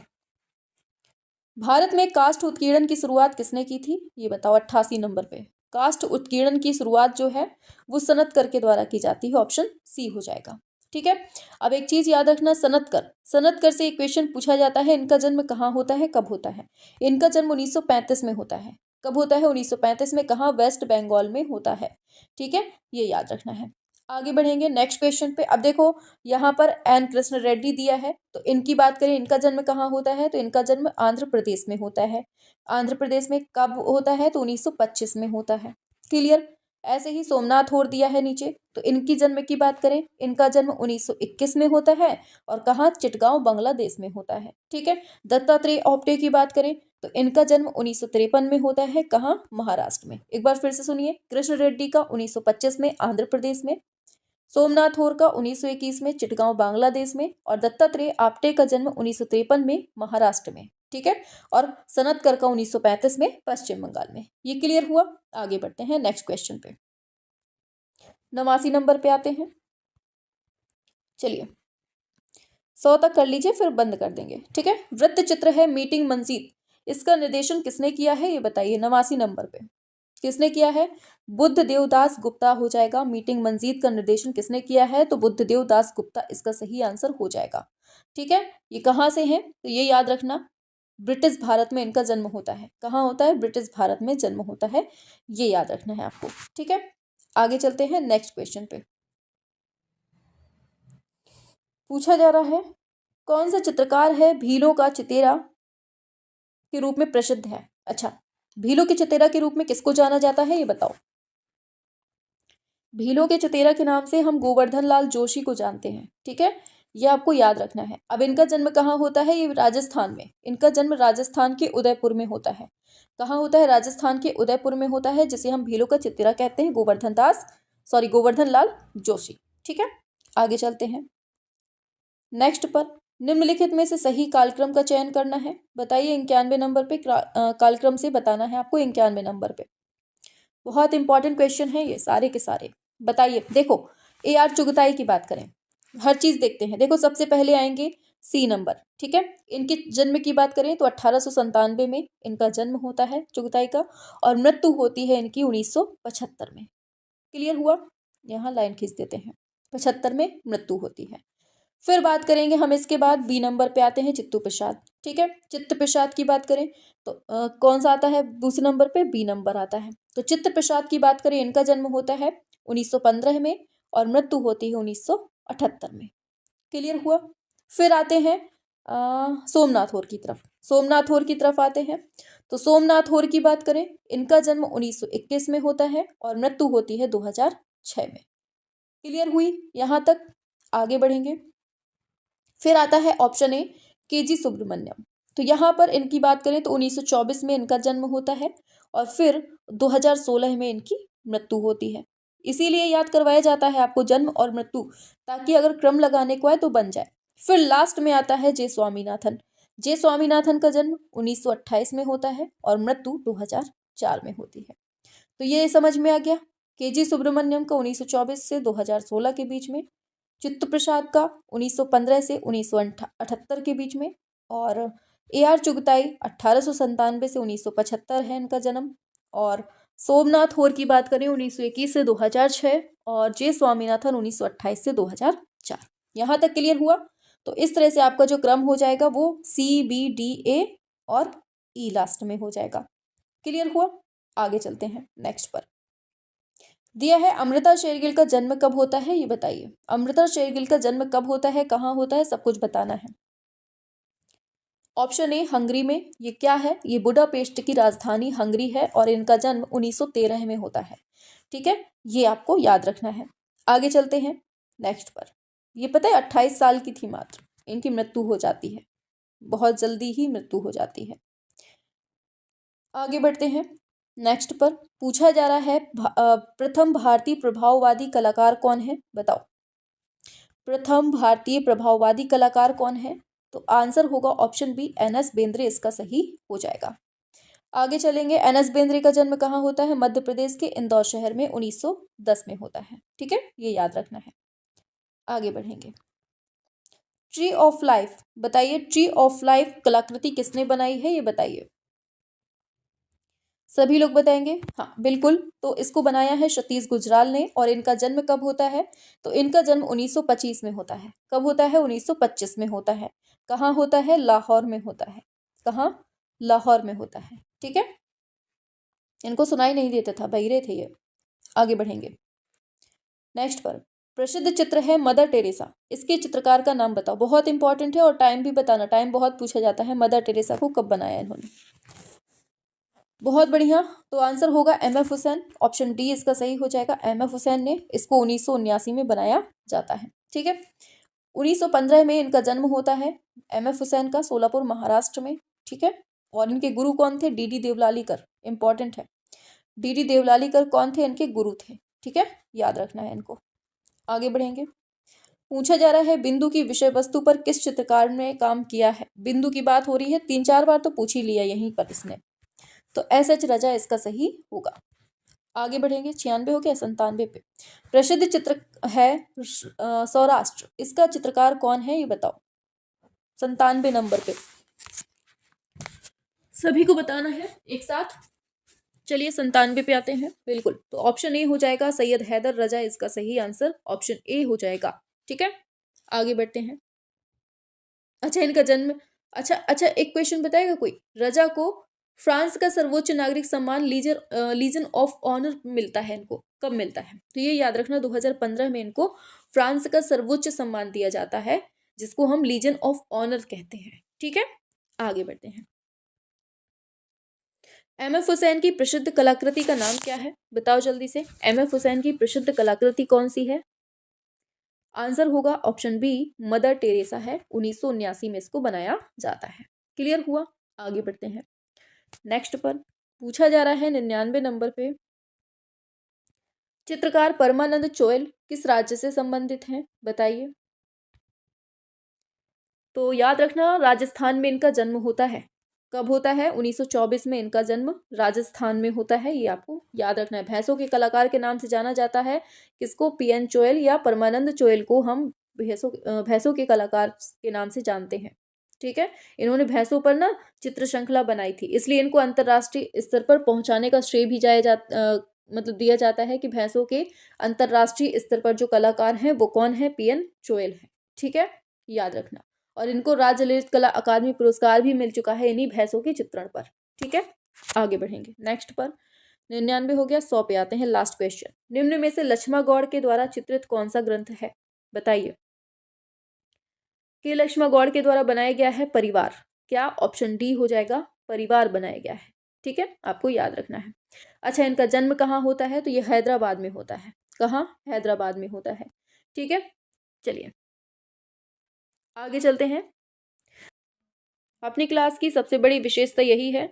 भारत में काष्ठ उत्कीर्णन की शुरुआत किसने की थी, ये बताओ। 88 नंबर पे काष्ठ उत्कीर्णन की शुरुआत जो है वो सनतकर के द्वारा की जाती है, ऑप्शन सी हो जाएगा। ठीक है, अब एक चीज याद रखना, सनतकर से एक क्वेश्चन पूछा जाता है, इनका जन्म कहाँ होता है, कब होता है। इनका जन्म 1935 में होता है। कब होता है, 1935 में। कहाँ, वेस्ट बंगाल में होता है। ठीक है, ये याद रखना है। आगे बढ़ेंगे नेक्स्ट क्वेश्चन पे। अब देखो, यहाँ पर एन कृष्ण रेड्डी दिया है, तो इनकी बात करें, इनका जन्म कहाँ होता है, तो इनका जन्म आंध्र प्रदेश में होता है। आंध्र प्रदेश में कब होता है, तो 1925 में होता है। क्लियर, ऐसे ही सोमनाथ और दिया है नीचे, तो इनकी जन्म की बात करें, इनका जन्म 1921 में होता है, और कहाँ, चिटगांव बांग्लादेश में होता है। ठीक है, दत्तात्रेय आप्टे की बात करें तो इनका जन्म 1953 में होता है। कहाँ, महाराष्ट्र में। एक बार फिर से सुनिए, कृष्ण रेड्डी का 1925 में आंध्र प्रदेश में, सोमनाथ होर का 1921 में चिटगांव बांग्लादेश में, और दत्तात्रेय आप्टे का जन्म 1953 में महाराष्ट्र में। ठीक है, और सनतकर का 1935 में पश्चिम बंगाल में। ये क्लियर हुआ, आगे बढ़ते हैं नेक्स्ट क्वेश्चन पे। 89 नंबर पे आते हैं। चलिए 100 तक कर लीजिए, फिर बंद कर देंगे। ठीक है, वृत्त चित्र है मीटिंग मंजीत, इसका निर्देशन किसने किया है, ये बताइए। 89 नंबर पे किसने किया है? बुद्धदेव दास गुप्ता हो जाएगा। मीटिंग मंजीत का निर्देशन किसने किया है? तो बुद्धदेव दास गुप्ता इसका सही आंसर हो जाएगा। ठीक है, ये कहाँ से हैं तो ये याद रखना, ब्रिटिश भारत में इनका जन्म होता है। कहाँ होता है? ब्रिटिश भारत में जन्म होता है, ये याद रखना है आपको। ठीक है, आगे चलते हैं नेक्स्ट क्वेश्चन पे। पूछा जा रहा है कौन सा चित्रकार है भीलों का चितेरा के रूप में प्रसिद्ध है? अच्छा, भीलों के चितेरा के रूप में किसको जाना जाता है ये बताओ। भीलों के चितेरा के नाम से हम गोवर्धन लाल जोशी को जानते हैं। ठीक है, ये आपको याद रखना है। अब इनका जन्म कहाँ होता है? ये राजस्थान में, इनका जन्म राजस्थान के उदयपुर में होता है। कहाँ होता है? राजस्थान के उदयपुर में होता है, जिसे हम भीलों का चितेरा कहते हैं, गोवर्धन लाल जोशी। ठीक है, आगे चलते हैं नेक्स्ट पर। निम्नलिखित में से सही कालक्रम का चयन करना है। बताइए 91 नंबर पे कालक्रम से बताना है आपको। 91 नंबर पे बहुत इंपॉर्टेंट क्वेश्चन है ये सारे के सारे। बताइए, देखो AR चुगताई की बात करें, हर चीज देखते हैं। देखो सबसे पहले आएंगे C नंबर। ठीक है, इनके जन्म की बात करें तो 1897 में इनका जन्म होता है चुगताई का, और मृत्यु होती है इनकी 1975 में। क्लियर हुआ? यहाँ लाइन खींच देते हैं, 75 में मृत्यु होती है। फिर बात करेंगे हम इसके बाद B नंबर पे आते हैं चित्तू प्रसाद। ठीक है, चित्त प्रसाद की बात करें तो कौन सा आता है दूसरे नंबर पे? B नंबर आता है। तो चित्त प्रसाद की बात करें, इनका जन्म होता है 1915 में और मृत्यु होती है 1978 में। क्लियर हुआ? फिर आते हैं सोमनाथ होर की तरफ। सोमनाथ होर की तरफ आते हैं तो सोमनाथ होर की बात करें, इनका जन्म 1921 में होता है और मृत्यु होती है 2006 में। क्लियर हुई यहाँ तक? आगे बढ़ेंगे। फिर आता है ऑप्शन ए KG सुब्रमण्यम। तो यहाँ पर इनकी बात करें तो 1924 में इनका जन्म होता है और फिर 2016 में इनकी मृत्यु होती है। इसीलिए याद करवाया जाता है आपको जन्म और मृत्यु, ताकि अगर क्रम लगाने को है तो बन जाए। फिर लास्ट में आता है जे स्वामीनाथन। जे स्वामीनाथन का जन्म 1928 में होता है और मृत्यु 2004 में होती है। तो ये समझ में आ गया। KG सुब्रमण्यम का 1924 से 2016 के बीच में, चित्त प्रसाद का 1915 से 1978 के बीच में, और AR चुगताई 1897 से 1975 है इनका जन्म, और सोमनाथ होर की बात करें 1921 से 2006, और जे स्वामीनाथन 1928 से 2004। यहाँ तक क्लियर हुआ? तो इस तरह से आपका जो क्रम हो जाएगा वो CBDA और E लास्ट में हो जाएगा। क्लियर हुआ? आगे चलते हैं नेक्स्ट पर। दिया है अमृता शेरगिल का जन्म कब होता है ये बताइए। अमृता शेरगिल का जन्म कब होता है, कहाँ होता है, सब कुछ बताना है। ऑप्शन ए हंगरी में। ये क्या है? ये बुडापेस्ट की राजधानी हंगरी है और इनका जन्म 1913 में होता है। ठीक है, ये आपको याद रखना है। आगे चलते हैं नेक्स्ट पर। ये पता है 28 साल की थी मात्र, इनकी मृत्यु हो जाती है, बहुत जल्दी ही मृत्यु हो जाती है। आगे बढ़ते हैं नेक्स्ट पर। पूछा जा रहा है प्रथम भारतीय प्रभाववादी कलाकार कौन है, बताओ। प्रथम भारतीय प्रभाववादी कलाकार कौन है? तो आंसर होगा ऑप्शन बी NS बेंद्रे, इसका सही हो जाएगा। आगे चलेंगे। NS बेंद्रे का जन्म कहाँ होता है? मध्य प्रदेश के इंदौर शहर में 1910 में होता है। ठीक है, ये याद रखना है। आगे बढ़ेंगे। ट्री ऑफ लाइफ, बताइए ट्री ऑफ लाइफ कलाकृति किसने बनाई है ये बताइए। सभी लोग बताएंगे? हाँ बिल्कुल, तो इसको बनाया है सतीश गुजराल ने। और इनका जन्म कब होता है? तो इनका जन्म 1925 में होता है। कब होता है? 1925 में होता है। कहाँ होता है? लाहौर में होता है। कहाँ? लाहौर में होता है। ठीक है, इनको सुनाई नहीं देता था, बहिरे थे ये। आगे बढ़ेंगे नेक्स्ट पर। प्रसिद्ध चित्र है मदर टेरेसा, इसके चित्रकार का नाम बताओ। बहुत इंपॉर्टेंट है और टाइम भी बताना, टाइम बहुत पूछा जाता है। मदर टेरेसा को कब बनाया इन्होंने? बहुत बढ़िया, तो आंसर होगा MF हुसैन। ऑप्शन डी इसका सही हो जाएगा। MF हुसैन ने इसको 1979 में बनाया जाता है। ठीक है, 1915 में इनका जन्म होता है MF हुसैन का, सोलापुर महाराष्ट्र में। ठीक है, और इनके गुरु कौन थे? DD देवलालीकर। इंपॉर्टेंट है, DD देवलालीकर कौन थे? इनके गुरु थे। ठीक है, याद रखना है इनको। आगे बढ़ेंगे। पूछा जा रहा है बिंदु की विषय वस्तु पर किस चित्रकार ने काम किया है। बिंदु की बात हो रही है, 3-4 बार तो पूछ ही लिया यहीं पर इसने, तो SH रजा इसका सही होगा। आगे बढ़ेंगे। 96 हो गया, 97 पे। प्रसिद्ध चित्र है सौराष्ट्र, इसका चित्रकार कौन है ये बताओ। 97 नंबर पे सभी को बताना है एक साथ। चलिए 97 पे आते हैं। बिल्कुल, तो ऑप्शन ए हो जाएगा, सैयद हैदर रजा इसका सही आंसर ऑप्शन ए हो जाएगा। ठीक है, आगे बढ़ते हैं। अच्छा, इनका जन्म, अच्छा अच्छा, एक क्वेश्चन बताएगा कोई, रजा को फ्रांस का सर्वोच्च नागरिक सम्मान लीजन ऑफ ऑनर मिलता है, इनको कब मिलता है? तो ये याद रखना, 2015 में इनको फ्रांस का सर्वोच्च सम्मान दिया जाता है, जिसको हम लीजन ऑफ ऑनर कहते हैं। ठीक है, आगे बढ़ते हैं। एम.एफ. हुसैन की प्रसिद्ध कलाकृति का नाम क्या है? बताओ जल्दी से, एम.एफ. हुसैन की प्रसिद्ध कलाकृति कौन सी है? आंसर होगा ऑप्शन बी, मदर टेरेसा है। 1979 में इसको बनाया जाता है। क्लियर हुआ? आगे बढ़ते हैं। नेक्स्ट पर पूछा जा रहा है 99 नंबर पे, चित्रकार परमानंद चोयल किस राज्य से संबंधित हैं? बताइए। तो याद रखना, राजस्थान में इनका जन्म होता है। कब होता है? 1924 में इनका जन्म राजस्थान में होता है, ये आपको याद रखना है। भैंसों के कलाकार के नाम से जाना जाता है किसको? पीएन चोयल या परमानंद चोयल को हम भैंसों के कलाकार के नाम से जानते हैं। ठीक है, इन्होंने भैंसों पर ना चित्र श्रृंखला बनाई थी, इसलिए इनको अंतर्राष्ट्रीय स्तर पर पहुंचाने का श्रेय भी मतलब दिया जाता है कि भैंसों के अंतर्राष्ट्रीय स्तर पर जो कलाकार हैं वो कौन है? पीएन चोयल है। ठीक है, याद रखना। और इनको राज्य ललित कला अकादमी पुरस्कार भी मिल चुका है इन्हीं भैंसों के चित्रण पर। ठीक है, आगे बढ़ेंगे। नेक्स्ट पर 99 हो गया, 100 पे आते हैं। लास्ट क्वेश्चन, निम्न में से लक्ष्मा गौड़ के द्वारा चित्रित कौन सा ग्रंथ है? बताइए। कि लक्ष्मा गौड़ के द्वारा बनाया गया है परिवार। क्या? ऑप्शन डी हो जाएगा, परिवार बनाया गया है। ठीक है, आपको याद रखना है। अच्छा, इनका जन्म कहाँ होता है? तो ये हैदराबाद में होता है। कहाँ? हैदराबाद में होता है। ठीक है, चलिए आगे चलते हैं। अपनी क्लास की सबसे बड़ी विशेषता यही है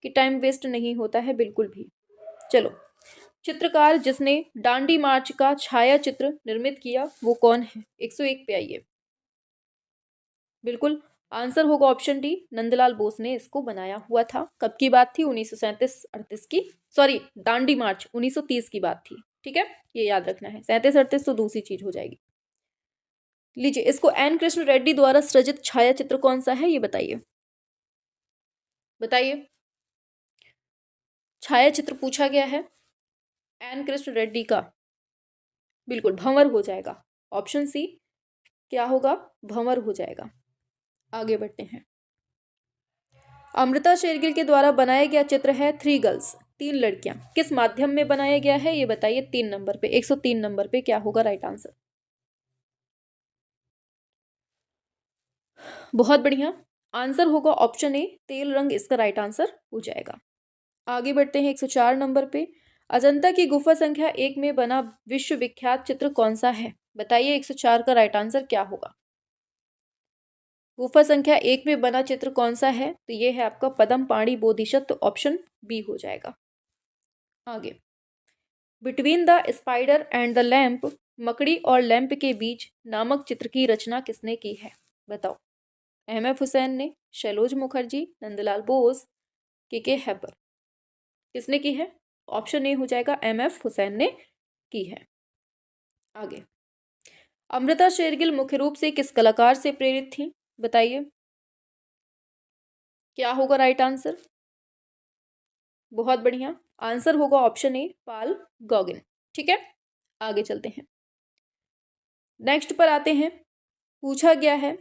कि टाइम वेस्ट नहीं होता है बिल्कुल भी। चलो, चित्रकार जिसने डांडी मार्च का छाया चित्र निर्मित किया वो कौन है? 101 पे आइए। बिल्कुल, आंसर होगा ऑप्शन डी, नंदलाल बोस ने इसको बनाया हुआ था। कब की बात थी? 1937-38 की, सॉरी दांडी मार्च 1930 की बात थी। ठीक है, ये याद रखना है। 37-38 तो दूसरी चीज हो जाएगी। लीजिए, इसको एन कृष्ण रेड्डी द्वारा सृजित छाया चित्र कौन सा है? ये बताइए, बताइए। छाया चित्र पूछा गया है एन कृष्ण रेड्डी का। बिल्कुल, भंवर हो जाएगा। ऑप्शन सी क्या होगा? भंवर हो जाएगा। आगे बढ़ते हैं। अमृता शेरगिल के द्वारा बनाया गया चित्र है थ्री गर्ल्स, तीन लड़कियां, किस माध्यम में बनाया गया है? ये बताइए। 3 नंबर पे, 103 नंबर पे क्या होगा राइट आंसर? बहुत बढ़िया, आंसर होगा ऑप्शन ए, तेल रंग इसका राइट आंसर हो जाएगा। आगे बढ़ते हैं 104 नंबर पे, अजंता की गुफा संख्या 1 में बना विश्व विख्यात चित्र कौन सा है? बताइए 104 का राइट आंसर क्या होगा? गुफा संख्या 1 में बना चित्र कौन सा है? तो ये है आपका पद्म पाणी बोधिसत्व, तो ऑप्शन बी हो जाएगा। आगे, between the spider and the lamp, मकड़ी और लैंप के बीच नामक चित्र की रचना किसने की है? बताओ। एम.एफ. हुसैन ने, शैलोज मुखर्जी, नंदलाल बोस, के हैबर, किसने की है? ऑप्शन ए हो जाएगा, एम.एफ. हुसैन ने की है। आगे, अमृता शेरगिल मुख्य रूप से किस कलाकार से प्रेरित थी? बताइए, क्या होगा राइट आंसर? बहुत बढ़िया, आंसर होगा ऑप्शन ए, पाल गॉगिन। ठीक है, आगे चलते हैं। नेक्स्ट पर आते हैं। पूछा गया है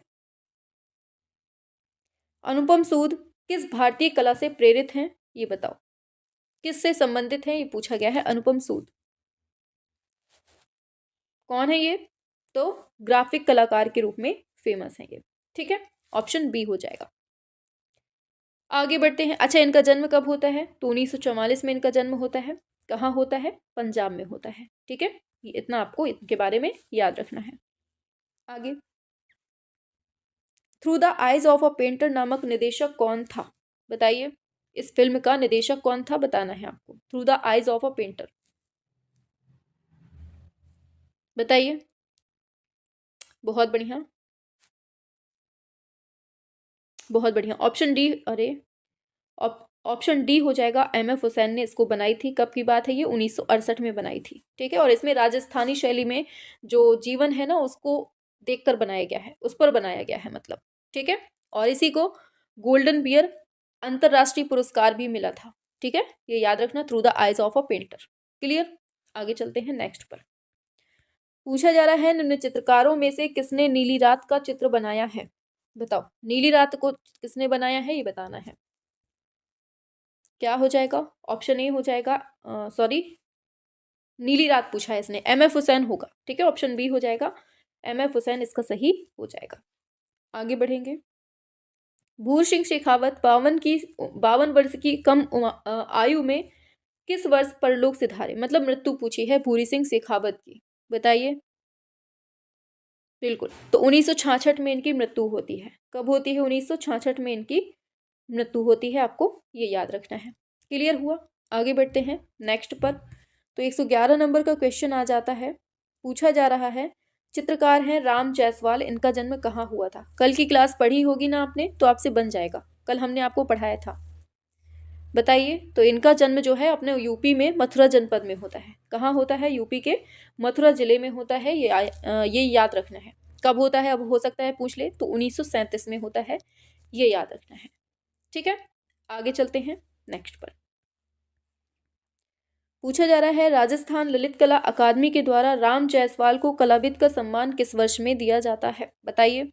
अनुपम सूद किस भारतीय कला से प्रेरित हैं? ये बताओ, किससे संबंधित है? ये पूछा गया है। अनुपम सूद कौन है ये? तो ग्राफिक कलाकार के रूप में फेमस है ये। ठीक है, ऑप्शन बी हो जाएगा। आगे बढ़ते हैं। अच्छा, इनका जन्म कब होता है? तो 1944 में इनका जन्म होता है। कहाँ होता है? पंजाब में होता है। ठीक है, ये इतना आपको इनके बारे में याद रखना है। आगे, through the eyes of a painter नामक निर्देशक कौन था? बताइए, इस फिल्म का निर्देशक कौन था बताना है आपको। Through the eyes of a painter, बताइए। बहुत बढ़िया, बहुत बढ़िया, ऑप्शन डी। अरे, ऑप्शन डी हो जाएगा, एम.एफ. हुसैन ने इसको बनाई थी। कब की बात है ये? 1968 में बनाई थी। ठीक है, और इसमें राजस्थानी शैली में जो जीवन है ना उसको देखकर बनाया गया है, उस पर बनाया गया है मतलब। ठीक है, और इसी को गोल्डन बियर अंतर्राष्ट्रीय पुरस्कार भी मिला था। ठीक है, ये याद रखना, through the eyes of a painter. Clear. आगे चलते हैं नेक्स्ट पर। पूछा जा रहा है निम्न चित्रकारों में से किसने नीली रात का चित्र बनाया है। बताओ, नीली रात को किसने बनाया है, ये बताना है। क्या हो जाएगा? ऑप्शन ए हो जाएगा, सॉरी, नीली रात पूछा है इसने, एम एफ हुसैन होगा। ठीक है, ऑप्शन बी हो जाएगा, एम एफ हुसैन इसका सही हो जाएगा। आगे बढ़ेंगे। भूर सिंह शेखावत 52 वर्ष की कम आयु में किस वर्ष परलोक सिधारे, मतलब मृत्यु पूछी है भूरी सिंह शेखावत की। बताइए। बिल्कुल, तो 1966 में इनकी मृत्यु होती है। कब होती है? 1966 में इनकी मृत्यु होती है, आपको ये याद रखना है। क्लियर हुआ? आगे बढ़ते हैं नेक्स्ट पर। तो 111 नंबर का क्वेश्चन आ जाता है। पूछा जा रहा है, चित्रकार हैं राम जायसवाल, इनका जन्म कहाँ हुआ था। कल की क्लास पढ़ी होगी ना आपने, तो आपसे बन जाएगा, कल हमने आपको पढ़ाया था। बताइए। तो इनका जन्म जो है अपने यूपी में मथुरा जनपद में होता है। कहाँ होता है? यूपी के मथुरा जिले में होता है। ये याद रखना है। कब होता है? अब हो सकता है पूछ ले, तो 1937 में होता है, ये याद रखना है। ठीक है, आगे चलते हैं नेक्स्ट पर। पूछा जा रहा है, राजस्थान ललित कला अकादमी के द्वारा राम जायसवाल को कलाविद का सम्मान किस वर्ष में दिया जाता है। बताइए,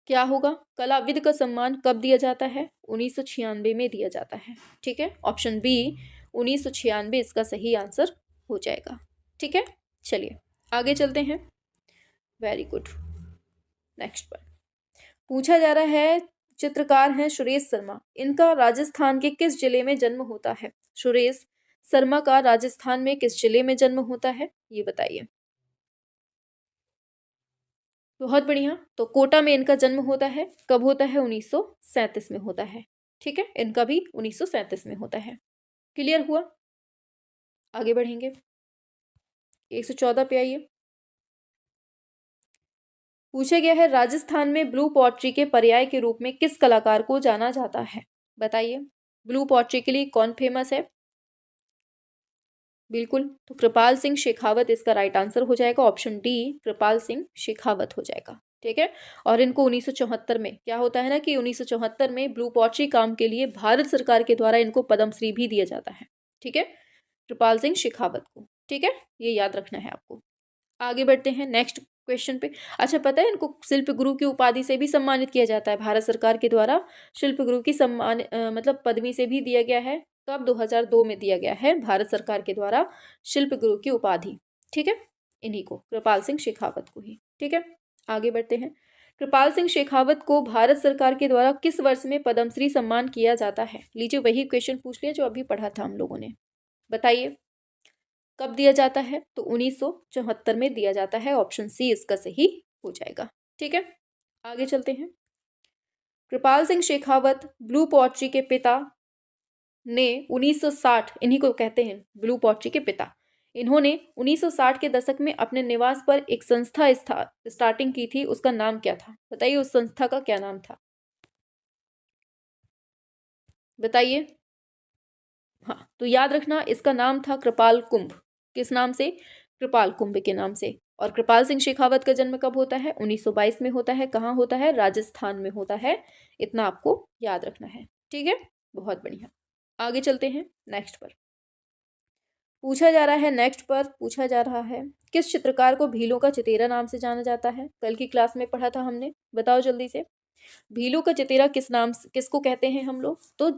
क्या होगा? कलाविद का सम्मान कब दिया जाता है? 1996 में दिया जाता है। ठीक है, ऑप्शन बी 1996 इसका सही आंसर हो जाएगा। ठीक है, चलिए आगे चलते हैं। Very good. नेक्स्ट पर पूछा जा रहा है, चित्रकार हैं सुरेश शर्मा, इनका राजस्थान के किस जिले में जन्म होता है। सुरेश शर्मा का राजस्थान में किस जिले में जन्म होता है, ये बताइए। बहुत बढ़िया, तो कोटा में इनका जन्म होता है। कब होता है? 1937 में होता है। ठीक है, इनका भी 1937 में होता है। क्लियर हुआ? आगे बढ़ेंगे। 114 पे आइए। पूछा गया है, राजस्थान में ब्लू पॉटरी के पर्याय के रूप में किस कलाकार को जाना जाता है। बताइए, ब्लू पॉटरी के लिए कौन फेमस है? बिल्कुल, तो कृपाल सिंह शेखावत इसका राइट आंसर हो जाएगा। ऑप्शन डी कृपाल सिंह शेखावत हो जाएगा। ठीक है, और इनको 1974 में क्या होता है ना कि 1974 में ब्लू पॉटरी काम के लिए भारत सरकार के द्वारा इनको पद्मश्री भी दिया जाता है। ठीक है, कृपाल सिंह शेखावत को। ठीक है, ये याद रखना है आपको। आगे बढ़ते हैं नेक्स्ट क्वेश्चन पे। अच्छा, पता है इनको शिल्प गुरु की उपाधि से भी सम्मानित किया जाता है भारत सरकार के द्वारा। शिल्प गुरु की सम्मान मतलब पदवी से भी दिया गया है। कब? 2002 में दिया गया है भारत सरकार के द्वारा शिल्प गुरु की उपाधि। ठीक है, इन्हीं को, कृपाल सिंह शेखावत को ही। ठीक है, आगे बढ़ते हैं। कृपाल सिंह शेखावत को भारत सरकार के द्वारा किस वर्ष में पद्मश्री सम्मान किया जाता है। लीजिए, वही क्वेश्चन पूछ लिया जो अभी पढ़ा था हम लोगों ने। बताइए, कब दिया जाता है? तो 1974 में दिया जाता है। ऑप्शन सी इसका सही हो जाएगा। ठीक है, आगे चलते हैं। कृपाल सिंह शेखावत ब्लू पॉटरी के पिता ने 1960, इन्हीं को कहते हैं ब्लू पॉटरी के पिता, इन्होंने 1960 के दशक में अपने निवास पर एक संस्था स्टार्टिंग की थी। उसका नाम क्या था? बताइए, उस संस्था का क्या नाम था? बताइए। हाँ, तो याद रखना, इसका नाम था कृपाल कुंभ। किस नाम से? कृपाल कुंभ के नाम से। और कृपाल सिंह शेखावत का जन्म कब होता है? 1922 में होता है। कहाँ होता है? राजस्थान में होता है। इतना आपको याद रखना है। ठीक है, बहुत बढ़िया। आगे चलते हैं नेक्स्ट पर। पूछा जा रहा है, किस चित्रकार को भीलों का चतेरा नाम से जाना जाता है। कल की क्लास में पढ़ा था हमने, बताओ जल्दी से। भीलू का चतेरा किसको कहते हैं हम लोग? तो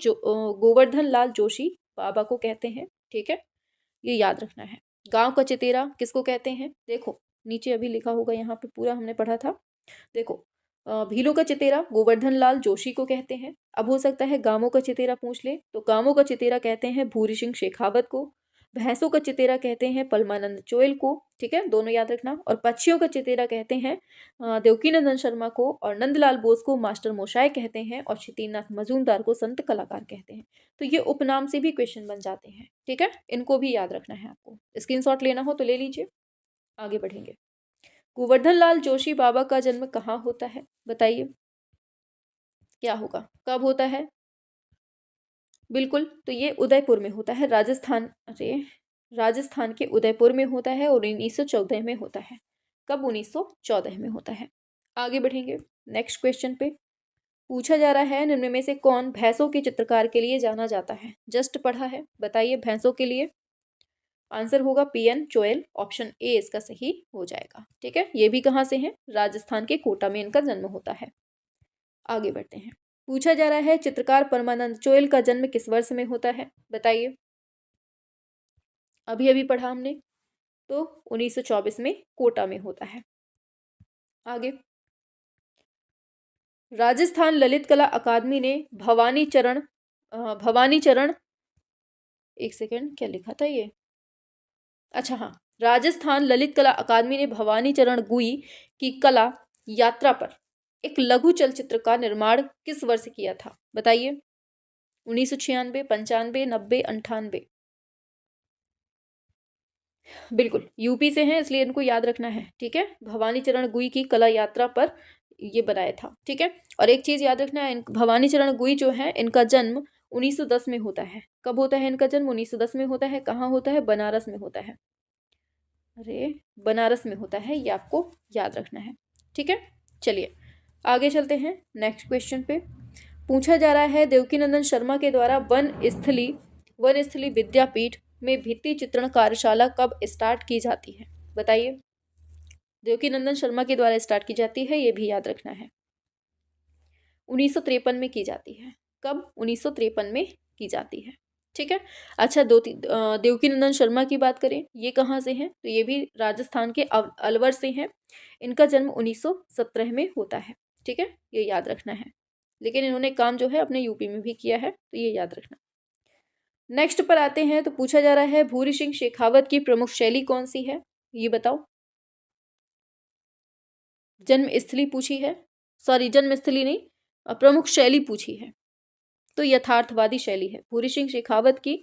गोवर्धन लाल जोशी बाबा को कहते हैं। ठीक है, ये याद रखना है। गांव का चतेरा किसको कहते हैं? देखो, नीचे अभी लिखा होगा, यहाँ पे पूरा हमने पढ़ा था। देखो, भीलू का चतेरा गोवर्धन लाल जोशी को कहते हैं। अब हो सकता है गांवों का चतेरा पूछ ले, तो गांवों का चतेरा कहते हैं भूरी सिंह शेखावत को। भैंसों का चितेरा कहते हैं परमानंद चोयल को। ठीक है, दोनों याद रखना। और पक्षियों का चितेरा कहते हैं देवकीनंदन शर्मा को। और नंदलाल बोस को मास्टर मोशाय कहते हैं। और क्षितिनाथ मजूमदार को संत कलाकार कहते हैं। तो ये उपनाम से भी क्वेश्चन बन जाते हैं। ठीक है, इनको भी याद रखना है आपको। स्क्रीनशॉट लेना हो तो ले लीजिए। आगे बढ़ेंगे। गोवर्धन लाल जोशी बाबा का जन्म कहाँ होता है? बताइए, क्या होगा? कब होता है? बिल्कुल, तो ये उदयपुर में होता है, राजस्थान के उदयपुर में होता है। और 1914 में होता है। कब? 1914 में होता है। आगे बढ़ेंगे नेक्स्ट क्वेश्चन पे। पूछा जा रहा है निम्न में से कौन भैंसों के चित्रकार के लिए जाना जाता है। जस्ट पढ़ा है, बताइए भैंसों के लिए। आंसर होगा पीएन चोएल, ऑप्शन ए इसका सही हो जाएगा। ठीक है, ये भी कहाँ से है, राजस्थान के कोटा में इनका जन्म होता है। आगे बढ़ते हैं। पूछा जा रहा है चित्रकार परमानंद चोएल का जन्म किस वर्ष में होता है, बताइए। अभी अभी पढ़ा हमने, तो 1924 में कोटा में होता है। आगे, राजस्थान ललित कला अकादमी ने भवानी चरण, एक सेकेंड, क्या लिखा था ये, अच्छा हाँ, राजस्थान ललित कला अकादमी ने भवानी चरण गुई की कला यात्रा पर एक लघु चलचित्र का निर्माण किस वर्ष किया था, बताइए। 1996, 95, 90, 98। बिल्कुल यूपी से हैं इसलिए इनको याद रखना है। ठीक है, भवानी चरण गुई की कला यात्रा पर ये बनाया था। ठीक है, और एक चीज याद रखना है, भवानी चरण गुई जो है इनका जन्म 1910 में होता है। कब होता है इनका जन्म, 1910 में होता है। कहाँ होता है, बनारस में होता है। अरे बनारस में होता है, ये आपको याद रखना है। ठीक है, चलिए आगे चलते हैं नेक्स्ट क्वेश्चन पे। पूछा जा रहा है देवकीनंदन शर्मा के द्वारा वन स्थली विद्यापीठ में भित्ति चित्रण कार्यशाला कब स्टार्ट की जाती है, बताइए। देवकीनंदन शर्मा के द्वारा स्टार्ट की जाती है, ये भी याद रखना है। 1953 में की जाती है। कब, 1953 में की जाती है। ठीक है, अच्छा देवकीनंदन शर्मा की बात करें, ये कहाँ से हैं, तो ये भी राजस्थान के अलवर से हैं। इनका जन्म 1917 में होता है। ठीक है, ये याद रखना है। लेकिन इन्होंने काम जो है अपने यूपी में भी किया है, तो ये याद रखना। नेक्स्ट पर आते हैं, तो पूछा जा रहा है भूरी सिंह शेखावत की प्रमुख शैली कौन सी है, ये बताओ। जन्मस्थली पूछी है, सॉरी जन्मस्थली नहीं, प्रमुख शैली पूछी है, तो यथार्थवादी शैली है। भूरी सिंह शेखावत की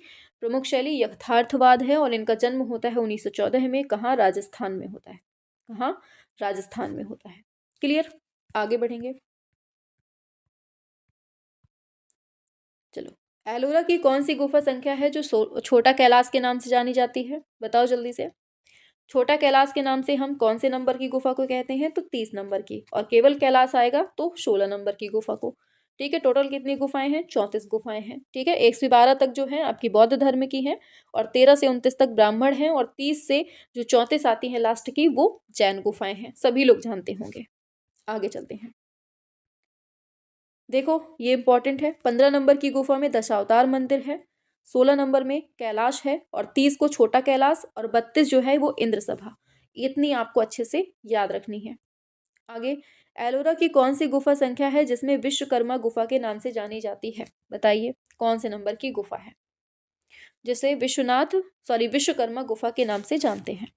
प्रमुख शैली यथार्थवाद है और इनका जन्म होता है 1914 में। कहाँ, राजस्थान में होता है। कहाँ, राजस्थान में होता है। क्लियर, आगे बढ़ेंगे। चलो, एलोरा की कौन सी गुफा संख्या है जो छोटा कैलाश के नाम से जानी जाती है, बताओ जल्दी से। छोटा कैलाश के नाम से हम कौन से नंबर की गुफा को कहते हैं, तो 30 नंबर की, और केवल कैलाश आएगा तो 16 नंबर की गुफा को। ठीक है, टोटल कितनी गुफाएं हैं, 34 गुफाएं हैं। ठीक है, 1 से 12 तक जो है आपकी बौद्ध धर्म की हैं, और 13 से 29 तक ब्राह्मण हैं, और 30 से जो 34 आती हैं लास्ट की, वो जैन गुफाएं हैं। सभी लोग जानते होंगे। आगे चलते हैं, देखो ये इंपॉर्टेंट है। 15 नंबर की गुफा में दशावतार मंदिर है, 16 नंबर में कैलाश है, और 30 को छोटा कैलाश, और 32 जो है वो इंद्र सभा। इतनी आपको अच्छे से याद रखनी है। आगे, एलोरा की कौन सी गुफा संख्या है जिसमें विश्वकर्मा गुफा के नाम से जानी जाती है, बताइए। कौन से नंबर की गुफा है जिसे विश्वकर्मा गुफा के नाम से जानते हैं।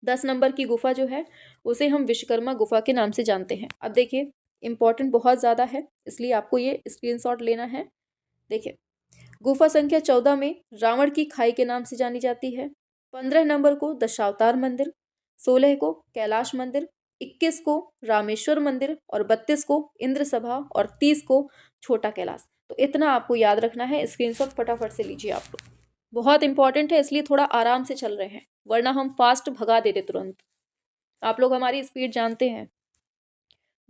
10 नंबर की गुफा जो है उसे हम विश्वकर्मा गुफा के नाम से जानते हैं। अब देखिए, इंपॉर्टेंट बहुत ज़्यादा है, इसलिए आपको ये स्क्रीनशॉट लेना है। देखिए, गुफा संख्या 14 में रावण की खाई के नाम से जानी जाती है। 15 नंबर को दशावतार मंदिर, 16 को कैलाश मंदिर, 21 को रामेश्वर मंदिर, और 32 को इंद्र सभा, और 30 को छोटा कैलाश। तो इतना आपको याद रखना है। स्क्रीनशॉट फटाफट से लीजिए आप लोग, बहुत इंपॉर्टेंट है, इसलिए थोड़ा आराम से चल रहे हैं, वरना हम फास्ट भगा देते तुरंत। आप लोग हमारी स्पीड जानते हैं।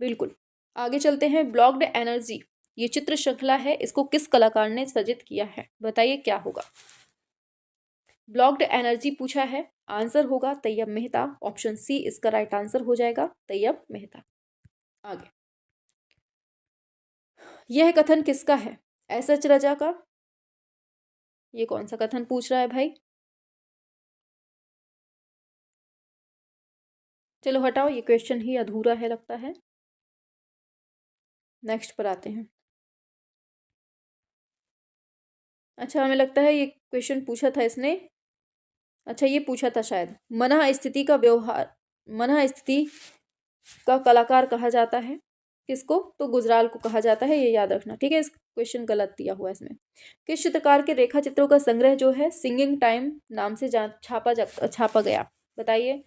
बिल्कुल, आगे चलते हैं। ब्लॉक्ड एनर्जी ये चित्र श्रृंखला है, इसको किस कलाकार ने सृजित किया है, बताइए क्या होगा। ब्लॉक्ड एनर्जी पूछा है, आंसर होगा तैयब मेहता, ऑप्शन सी इसका राइट आंसर हो जाएगा, तैयब मेहता। आगे, यह कथन किसका है, एस एच रजा का। ये कौन सा कथन पूछ रहा है भाई, चलो हटाओ, ये क्वेश्चन ही अधूरा है लगता है। नेक्स्ट पर आते हैं। अच्छा, हमें लगता है ये क्वेश्चन पूछा था इसने, अच्छा ये पूछा था शायद, मनः स्थिति का कलाकार कहा जाता है किसको, तो गुजराल को कहा जाता है, ये याद रखना। ठीक है, इस क्वेश्चन गलत दिया हुआ है इसमें। किस चित्रकार के रेखा चित्रों का संग्रह जो है सिंगिंग टाइम नाम से छापा गया, बताइए।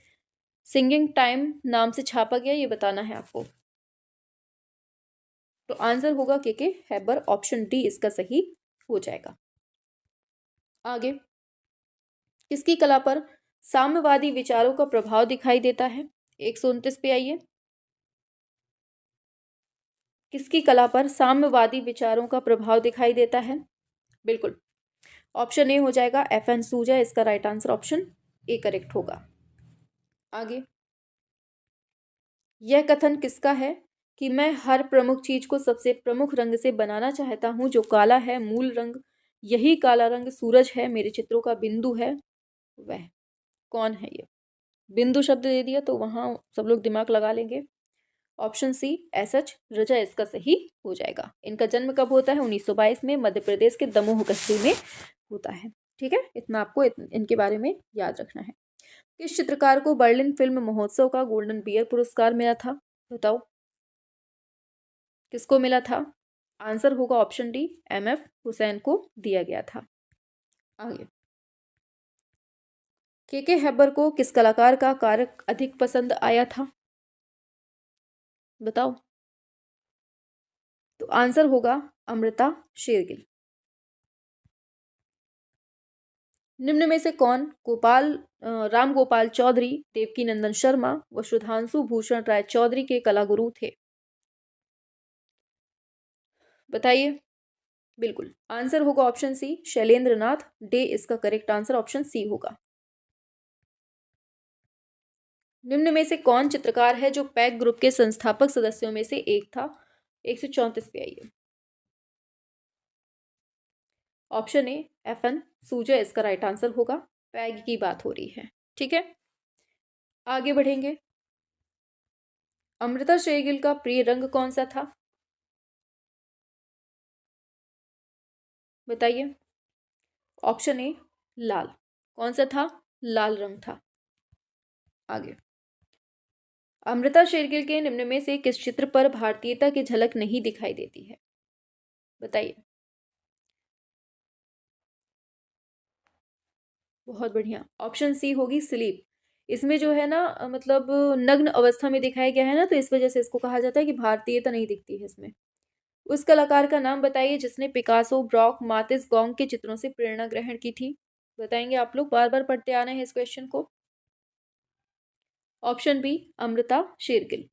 सिंगिंग टाइम नाम से छापा गया, ये बताना है आपको। तो आंसर होगा के हैबर, ऑप्शन डी इसका सही हो जाएगा। आगे, किसकी कला पर साम्यवादी विचारों का प्रभाव दिखाई देता है, 129 पे आइए। किसकी कला पर साम्यवादी विचारों का प्रभाव दिखाई देता है? बिल्कुल, ऑप्शन ए हो जाएगा FN सूजा, इसका right answer option A correct होगा। आगे, यह कथन किसका है कि मैं हर प्रमुख चीज को सबसे प्रमुख रंग से बनाना चाहता हूं जो काला है, मूल रंग, यही काला रंग सूरज है, मेरे चित्रों का बिंदु है। वह कौन है ये? बिंदु शब्द दे दिया तो वहां सब लोग दिमाग लगा लेंगे। ऑप्शन सी SH रजा इसका सही हो जाएगा। इनका जन्म कब होता है? 1922 में मध्य प्रदेश के दमोह कस्बे में होता है। ठीक है, इतना आपको इनके बारे में याद रखना है। किस चित्रकार को बर्लिन फिल्म महोत्सव का गोल्डन बियर पुरस्कार मिला था? बताओ किसको मिला था? आंसर होगा ऑप्शन डी, MF हुसैन को दिया गया था। आगे, के हैबर को किस कलाकार का कार्य अधिक पसंद आया था? बताओ। तो आंसर होगा अमृता शेरगिल। निम्न में से कौन राम गोपाल चौधरी, देवकी नंदन शर्मा व सुधांशु भूषण राय चौधरी के कलागुरु थे? बताइए। बिल्कुल, आंसर होगा ऑप्शन सी, शैलेंद्र नाथ डे, इसका करेक्ट आंसर ऑप्शन सी होगा। निम्न में से कौन चित्रकार है जो पैक ग्रुप के संस्थापक सदस्यों में से एक था? 134 पे आइए। ऑप्शन ए FN सूजा, इसका राइट आंसर होगा। पैग की बात हो रही है। ठीक है, आगे बढ़ेंगे। अमृता शेरगिल का प्रिय रंग कौन सा था? बताइए। ऑप्शन ए लाल। कौन सा था? लाल रंग था। आगे, अमृता शेरगिल के निम्न में से किस चित्र पर भारतीयता की झलक नहीं दिखाई देती है? बताइए। बहुत बढ़िया, ऑप्शन सी होगी स्लीप। इसमें जो है ना मतलब नग्न अवस्था में दिखाया गया है ना, तो इस वजह से इसको कहा जाता है कि भारतीयता नहीं दिखती है इसमें। उस कलाकार का नाम बताइए जिसने पिकासो, ब्रॉक, मातिस, गौंग के चित्रों से प्रेरणा ग्रहण की थी? बताएंगे आप लोग, बार बार पढ़ते आ रहे हैं इस क्वेश्चन को। Option B Amrita Shergil.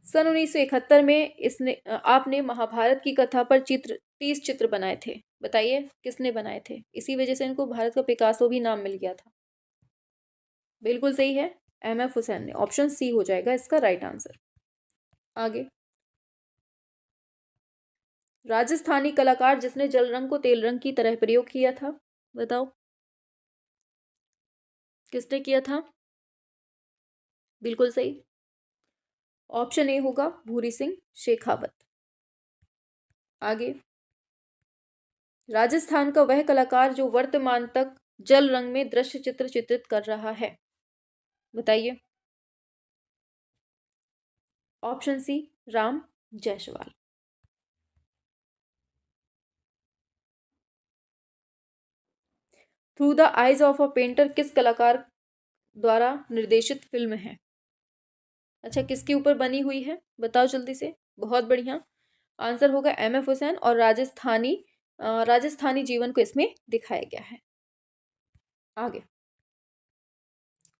सन 1971 में आपने महाभारत की कथा पर 30 चित्र बनाए थे। बताइए किसने बनाए थे? इसी वजह से इनको भारत का पिकासो भी नाम मिल गया था। बिल्कुल सही है, MF हुसैन ने। ऑप्शन सी हो जाएगा इसका राइट आंसर। आगे, राजस्थानी कलाकार जिसने जल रंग को तेल रंग की तरह प्रयोग किया था? बताओ किसने किया था? बिल्कुल सही, ऑप्शन ए होगा भूरी सिंह शेखावत। आगे, राजस्थान का वह कलाकार जो वर्तमान तक जल रंग में दृश्य चित्र चित्रित कर रहा है? बताइए। Option C Ram Jaiswal. Through the eyes of a painter किस कलाकार द्वारा निर्देशित फिल्म है? अच्छा, किसके ऊपर बनी हुई है? बताओ जल्दी से। बहुत बढ़िया, आंसर होगा MF हुसैन, और राजस्थानी जीवन को इसमें दिखाया गया है। आगे,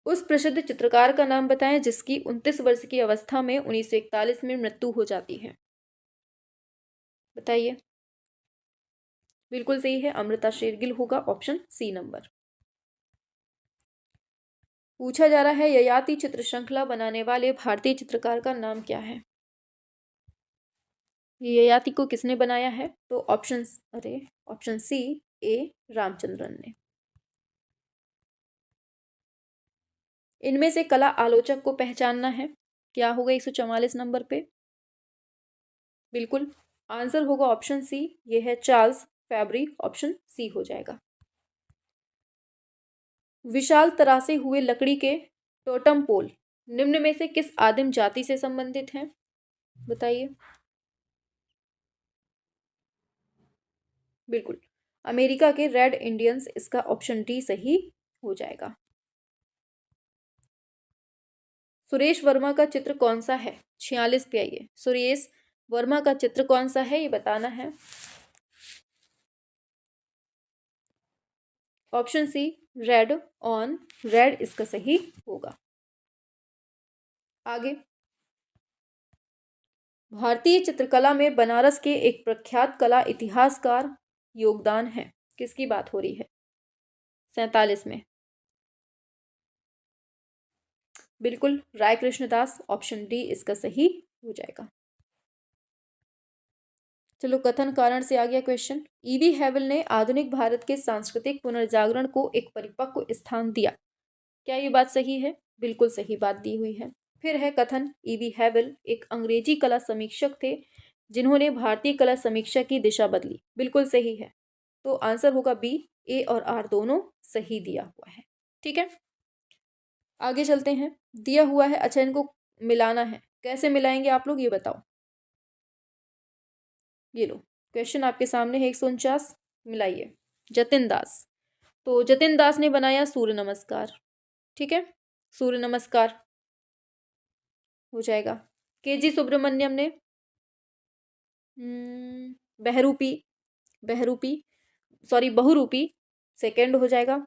उस प्रसिद्ध चित्रकार का नाम बताएं जिसकी 29 वर्ष की अवस्था में 1941 में मृत्यु हो जाती है? बताइए। बिल्कुल सही है, अमृता शेरगिल होगा, ऑप्शन सी नंबर। पूछा जा रहा है ययाति चित्र श्रृंखला बनाने वाले भारतीय चित्रकार का नाम क्या है? ययाति को किसने बनाया है? तो ऑप्शन सी A रामचंद्रन ने। इनमें से कला आलोचक को पहचानना है, क्या होगा 144 नंबर पे? बिल्कुल, आंसर होगा ऑप्शन सी, ये है चार्ल्स फैब्री, ऑप्शन सी हो जाएगा। विशाल तरासे हुए लकड़ी के टोटम पोल निम्न में से किस आदिम जाति से संबंधित हैं? बताइए। बिल्कुल, अमेरिका के रेड इंडियंस, इसका ऑप्शन डी सही हो जाएगा। सुरेश वर्मा का चित्र कौन सा है? 46 पे आइए। सुरेश वर्मा का चित्र कौन सा है ये बताना है। Option C red on red, इसका सही होगा। आगे, भारतीय चित्रकला में बनारस के एक प्रख्यात कला इतिहासकार योगदान है। किसकी बात हो रही है? 47 में बिल्कुल राय कृष्णदास, ऑप्शन डी इसका सही हो जाएगा। चलो कथन कारण से आ गया क्वेश्चन। ईवी हैवल ने आधुनिक भारत के सांस्कृतिक पुनर्जागरण को एक परिपक्व स्थान दिया। क्या ये बात सही है? बिल्कुल सही बात दी हुई है। फिर है कथन, ईवी हैवल एक अंग्रेजी कला समीक्षक थे जिन्होंने भारतीय कला समीक्षा की दिशा बदली। बिल्कुल सही है। तो आंसर होगा बी, ए और आर दोनों सही दिया हुआ है। ठीक है, आगे चलते हैं। दिया हुआ है, अच्छा इनको मिलाना है। कैसे मिलाएंगे आप लोग ये बताओ। ये लो क्वेश्चन आपके सामने है 149, मिलाइए। जतिन दास, तो जतिन दास ने बनाया सूर्य नमस्कार। ठीक है, सूर्य नमस्कार हो जाएगा। केजी सुब्रमण्यम ने बहरूपी, बहरूपी सॉरी बहुरूपी सेकंड हो जाएगा।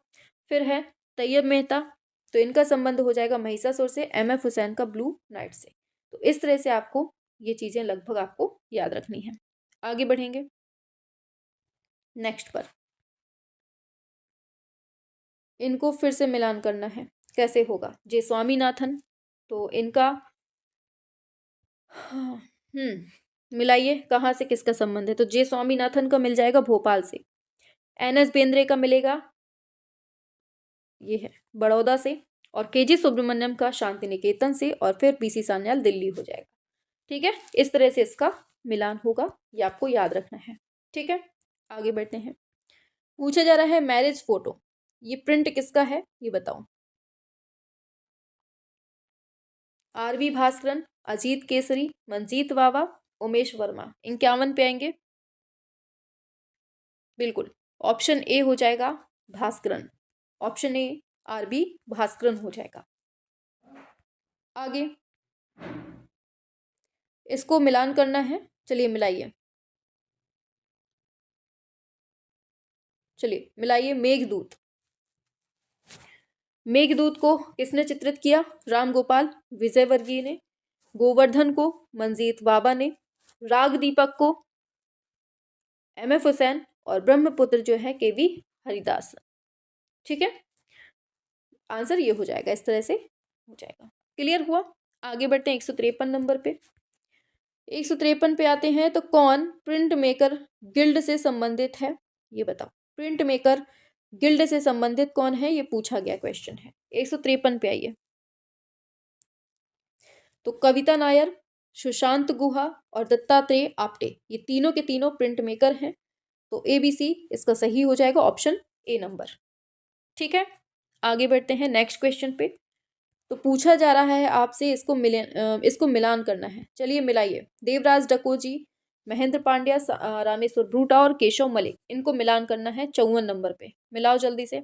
फिर है तैयब मेहता, तो इनका संबंध हो जाएगा महिषासुर से। एम.एफ. हुसैन का ब्लू नाइट से। तो इस तरह से आपको ये चीजें लगभग आपको याद रखनी है। आगे बढ़ेंगे नेक्स्ट पर। इनको फिर से मिलान करना है। कैसे होगा? जे स्वामीनाथन, तो इनका मिलाइए कहाँ से किसका संबंध है। तो जे स्वामीनाथन का मिल जाएगा भोपाल से। एन.एस. बेंद्रे का मिलेगा, ये है बड़ौदा से। और केजी सुब्रमण्यम का शांति निकेतन से। और फिर पीसी सान्याल दिल्ली हो जाएगा। ठीक है, इस तरह से इसका मिलान होगा, ये आपको याद रखना है। ठीक है, आगे बढ़ते हैं। पूछा जा रहा है मैरिज फोटो, ये प्रिंट किसका है ये बताओ। आर.वी. भास्करन, अजीत केसरी, मंजीत वावा, उमेश वर्मा। 51 पे आएंगे। बिल्कुल ऑप्शन ए हो जाएगा Bhaskaran. Option A RB. Bhaskaran हो जाएगा। आगे इसको मिलान करना है। चलिए मिलाइए, चलिए मिलाइए। मेघदूत, मेघदूत को किसने चित्रित किया? राम गोपाल विजयवर्गीय ने। गोवर्धन को मंजीत बाबा ने। राग दीपक को एम.एफ. हुसैन। और ब्रह्मपुत्र जो है के.वी. हरिदास। ठीक है, आंसर ये हो जाएगा, इस तरह से हो जाएगा। क्लियर हुआ? आगे बढ़ते हैं 153 नंबर पे। 153 पे आते हैं। तो कौन प्रिंट मेकर गिल्ड से संबंधित है ये बताओ। प्रिंट मेकर गिल्ड से संबंधित कौन है ये पूछा गया क्वेश्चन है। 153 पे आइए। तो कविता नायर, सुशांत गुहा और दत्तात्रेय आप्टे, ये तीनों के तीनों प्रिंट मेकर हैं। तो ABC इसका सही हो जाएगा, ऑप्शन ए नंबर। ठीक है, आगे बढ़ते हैं नेक्स्ट क्वेश्चन पे। तो पूछा जा रहा है आपसे इसको मिलान करना है। चलिए मिलाइए। देवराज डकोजी, महेंद्र पांड्या, रामेश्वर ब्रूटा और केशव मलिक, इनको मिलान करना है 54 नंबर पे। मिलाओ जल्दी से।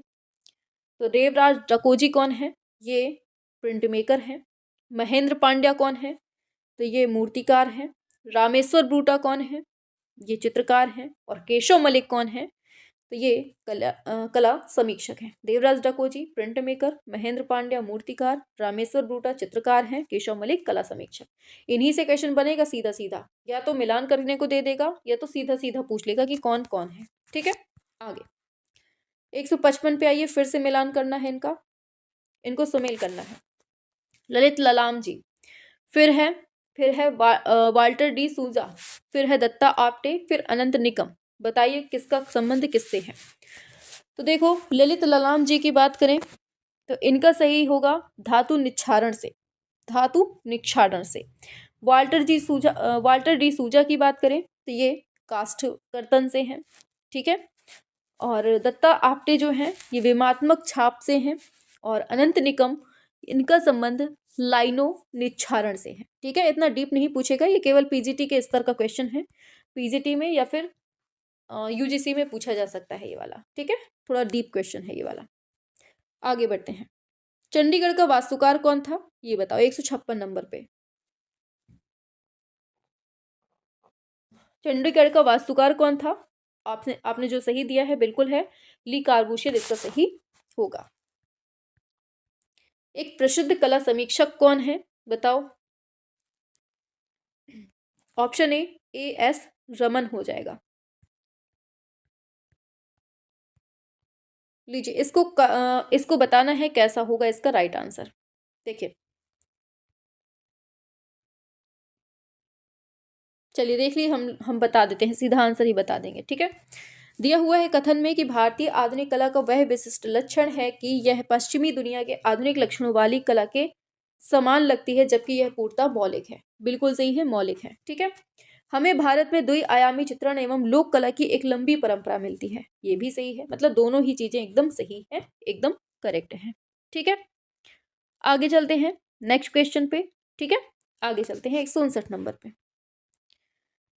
तो देवराज डकोजी कौन है? ये प्रिंट मेकर हैं। महेंद्र पांड्या कौन है? तो ये मूर्तिकार हैं। रामेश्वर ब्रूटा कौन है? ये चित्रकार हैं। और केशव मलिक कौन है? तो ये कला समीक्षक हैं। देवराज डकोजी प्रिंट मेकर, महेंद्र पांड्या मूर्तिकार, रामेश्वर ब्रूटा चित्रकार हैं, केशव मलिक कला समीक्षक। इन्हीं से क्वेश्चन बनेगा सीधा सीधा, या तो मिलान करने को दे देगा या तो सीधा सीधा पूछ लेगा कि कौन कौन है। ठीक है, आगे 155 पे आइए। फिर से मिलान करना है इनको सुमेल करना है। ललित ललाम जी, फिर है वाल्टर डी सूजा, फिर है दत्ता आप्टे, फिर अनंत निकम। बताइए किसका संबंध किससे है। तो देखो ललित ललाम जी की बात करें तो इनका सही होगा धातु निक्षारण से, धातु निक्षारण से। वाल्टर डी सूजा की बात करें तो ये काष्ठ कर्तन से हैं। ठीक है, और दत्ता आप्टे जो हैं ये विमात्मक छाप से हैं। और अनंत निकम, इनका संबंध लाइनो निक्षारण से है। ठीक है, इतना डीप नहीं पूछेगा, ये केवल पीजीटी के स्तर का क्वेश्चन है। पीजीटी में या फिर यूजीसी में पूछा जा सकता है ये वाला। ठीक है, थोड़ा डीप क्वेश्चन है ये वाला। आगे बढ़ते हैं। चंडीगढ़ का वास्तुकार कौन था ये बताओ 156 नंबर पे। चंडीगढ़ का वास्तुकार कौन था? आपने जो सही दिया है बिल्कुल है ली कार्बूशियर, इसका सही होगा। एक प्रसिद्ध कला समीक्षक कौन है बताओ। ऑप्शन ए एस रमन हो जाएगा। लीजिए, इसको बताना है कैसा होगा इसका राइट आंसर। देखिए, चलिए देख लिए, हम बता देते हैं, सीधा आंसर ही बता देंगे, ठीक है। दिया हुआ है कथन में कि भारतीय आधुनिक कला का वह विशिष्ट लक्षण है कि यह पश्चिमी दुनिया के आधुनिक लक्षणों वाली कला के समान लगती है, जबकि यह पूर्णतः मौलिक है। बिल्कुल सही है, मौलिक है, ठीक है। हमें भारत में द्विआयामी चित्रण एवं लोक कला की एक लंबी परंपरा मिलती है, ये भी सही है, मतलब दोनों ही चीजें एकदम सही है, एकदम करेक्ट है, ठीक है। आगे चलते हैं नेक्स्ट क्वेश्चन पे, ठीक है। आगे चलते हैं 159 नंबर पे।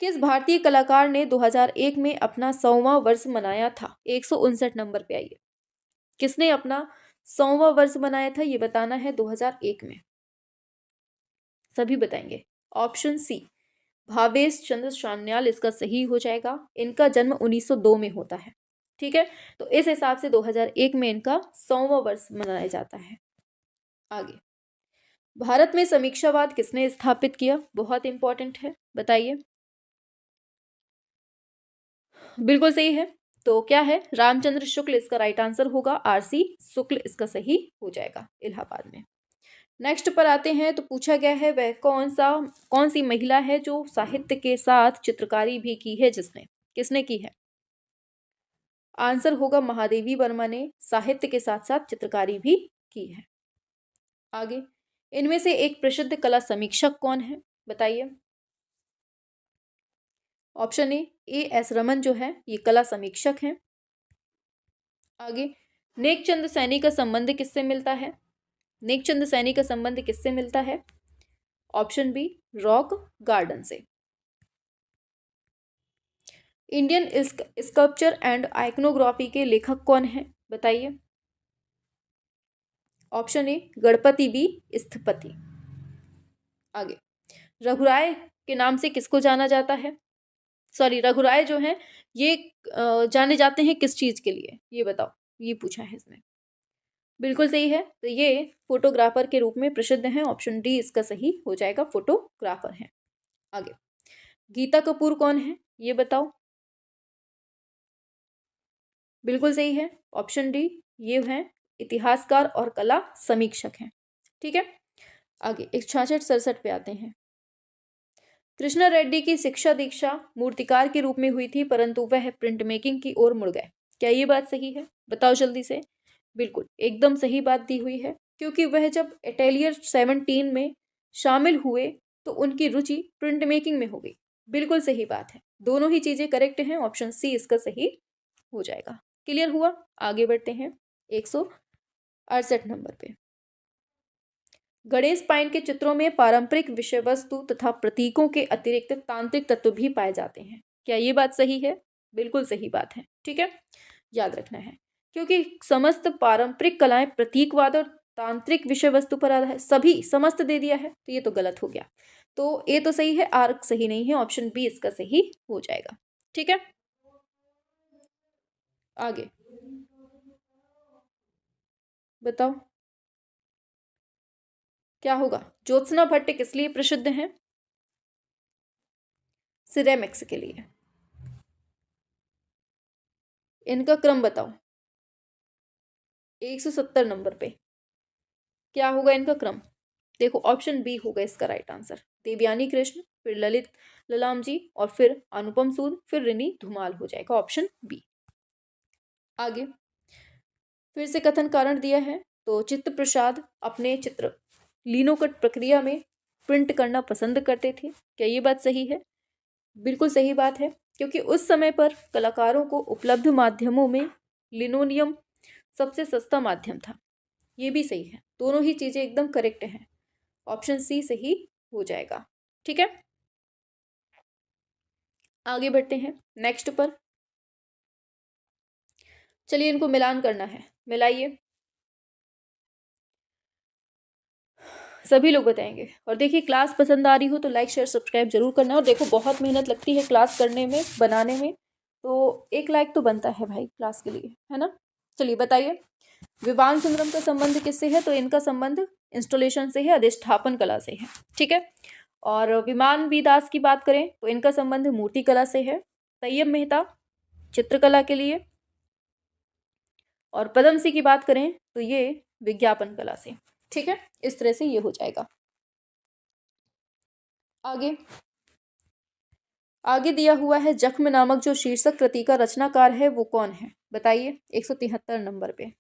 किस भारतीय कलाकार ने 2001 में अपना 100वां वर्ष मनाया था? 159 नंबर पे आइए। किसने अपना 100वां वर्ष मनाया था, ये बताना है 2001 में। सभी बताएंगे। ऑप्शन सी भावेश चंद्र सान्याल इसका सही हो जाएगा। इनका जन्म 1902 में होता है, ठीक है। तो इस हिसाब से 2001 में इनका 100वां वर्ष मनाया जाता है। आगे, भारत में समीक्षावाद किसने स्थापित किया? बहुत इंपॉर्टेंट है, बताइए। बिल्कुल सही है। तो क्या है? रामचंद्र शुक्ल इसका राइट आंसर होगा। आरसी शुक्ल इसका सही हो जाएगा, इलाहाबाद में। नेक्स्ट पर आते हैं, तो पूछा गया है वह कौन सी महिला है जो साहित्य के साथ चित्रकारी भी की है? किसने की है? आंसर होगा महादेवी वर्मा ने साहित्य के साथ साथ चित्रकारी भी की है। आगे, इनमें से एक प्रसिद्ध कला समीक्षक कौन है, बताइए। ऑप्शन ए एस रमन जो है ये कला समीक्षक हैं। आगे, नेकचंद सैनी का संबंध किससे मिलता है? नेकचंद सैनी का संबंध किससे मिलता है? ऑप्शन बी रॉक गार्डन से। इंडियन स्कल्पचर एंड आइकनोग्राफी के लेखक कौन है, बताइए। Option A Ganapati B Sthapati. आगे, रघुराय के नाम से किसको जाना जाता है? सॉरी, रघुराय जो है ये जाने जाते हैं किस चीज के लिए, ये बताओ, ये पूछा है इसमें। बिल्कुल सही है, तो ये फोटोग्राफर के रूप में प्रसिद्ध हैं। ऑप्शन डी इसका सही हो जाएगा, फोटोग्राफर हैं। आगे, गीता कपूर कौन है, ये बताओ। बिल्कुल सही है, ऑप्शन डी ये हैं इतिहासकार और कला समीक्षक हैं, ठीक है। आगे 166-67 पे आते हैं। कृष्णा रेड्डी की शिक्षा दीक्षा मूर्तिकार के रूप में हुई थी, परंतु वह प्रिंट मेकिंग की ओर मुड़ गए। क्या ये बात सही है, बताओ जल्दी से। बिल्कुल एकदम सही बात दी हुई है, क्योंकि वह जब एटेलियर 17 में शामिल हुए तो उनकी रुचि प्रिंट मेकिंग में हो गई। बिल्कुल सही बात है, दोनों ही चीजें करेक्ट हैं। ऑप्शन सी इसका सही हो जाएगा। क्लियर हुआ? आगे बढ़ते हैं 168 नंबर पे। गणेश पाइन के चित्रों में पारंपरिक विषय वस्तु तथा प्रतीकों के अतिरिक्त तांत्रिक तत्व भी पाए जाते हैं। क्या ये बात सही है? बिल्कुल सही बात है, ठीक है, याद रखना है, क्योंकि समस्त पारंपरिक कलाएं प्रतीकवाद और तांत्रिक विषय वस्तु पर आधारित, सभी समस्त दे दिया है, तो ये तो गलत हो गया। तो ए तो सही है, आर सही नहीं है, ऑप्शन बी इसका सही हो जाएगा, ठीक है। आगे बताओ क्या होगा। ज्योत्सना भट्ट किस लिए प्रसिद्ध हैं? सिरेमिक्स के लिए। इनका क्रम बताओ 170 नंबर पे। क्या होगा इनका क्रम? देखो, ऑप्शन बी होगा इसका राइट आंसर। देवयानी कृष्ण, फिर ललित ललाम जी, और फिर अनुपम सूद, फिर रिनी धुमाल हो जाएगा, ऑप्शन बी। आगे फिर से कथन कारण दिया है, तो चित्त प्रसाद अपने चित्र लिनोकट प्रक्रिया में प्रिंट करना पसंद करते थे। क्या ये बात सही है? बिल्कुल सही बात है, क्योंकि उस समय पर कलाकारों को उपलब्ध माध्यमों में लिनोनियम सबसे सस्ता माध्यम था। ये भी सही है, दोनों ही चीजें एकदम करेक्ट हैं। ऑप्शन सी सही हो जाएगा, ठीक है। आगे बढ़ते हैं नेक्स्ट पर। चलिए इनको मिलान करना है, मिलाइए, सभी लोग बताएंगे। और देखिए, क्लास पसंद आ रही हो तो लाइक शेयर सब्सक्राइब जरूर करना। और देखो, बहुत मेहनत लगती है क्लास करने में, बनाने में, तो 1 लाइक तो बनता है भाई क्लास के लिए, है ना। चलिए बताइए, विवान सुंदरम का संबंध किससे है? तो इनका संबंध इंस्टॉलेशन से है, अधिष्ठापन कला से है, ठीक है। और विमान बी दास की बात करें तो इनका संबंध मूर्तिकला से है। तैयब मेहता चित्रकला के लिए, और पदम सिंह की बात करें तो ये विज्ञापन कला से। ठीक है, इस तरह से ये हो जाएगा। आगे दिया हुआ है जख्म नामक जो शीर्षक कृति का रचनाकार है वो कौन है, बताइए 173 नंबर पे।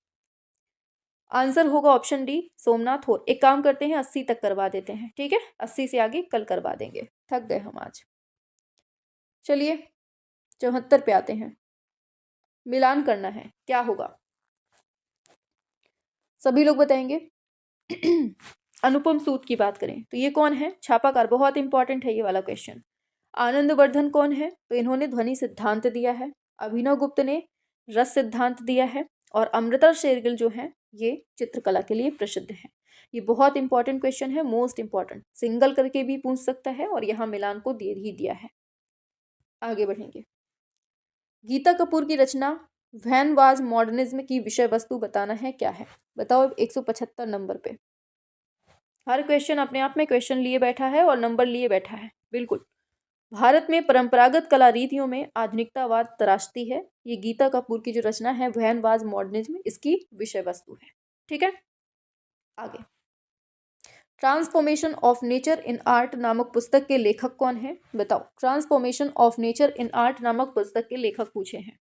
आंसर होगा ऑप्शन डी सोमनाथ हो। एक काम करते हैं 80 तक करवा देते हैं, ठीक है, 80 से आगे कल करवा देंगे, थक गए हम आज। चलिए 74 पे आते हैं। मिलान करना है, क्या होगा सभी लोग बताएंगे। अनुपम सूद की बात करें तो ये कौन है, छापाकार, बहुत इंपॉर्टेंट है ये वाला क्वेश्चन। आनंदवर्धन कौन है, तो इन्होंने ध्वनि सिद्धांत दिया है। अभिनव गुप्त ने रस सिद्धांत दिया है, और अमृता शेरगिल जो है ये चित्रकला के लिए प्रसिद्ध है। ये बहुत इंपॉर्टेंट क्वेश्चन है, मोस्ट इंपॉर्टेंट, सिंगल करके भी पूछ सकता है, और यहाँ मिलान को दे ही दिया है। आगे बढ़ेंगे। गीता कपूर की रचना वैन वाज मॉडर्निज्म की विषय वस्तु बताना है, क्या है, बताओ 175 नंबर पे। हर क्वेश्चन अपने आप में क्वेश्चन लिए बैठा है और नंबर लिए बैठा है, बिल्कुल। भारत में परंपरागत कला रीतियों में आधुनिकतावाद तराशती है, ये गीता कपूर की जो रचना है वैन वाज मॉडर्निज्म, इसकी विषय वस्तु है। ठीक है, आगे। Transformation of nature in art नामक पुस्तक के लेखक कौन है, बताओ। Transformation of nature in art नामक पुस्तक के लेखक पूछे हैं।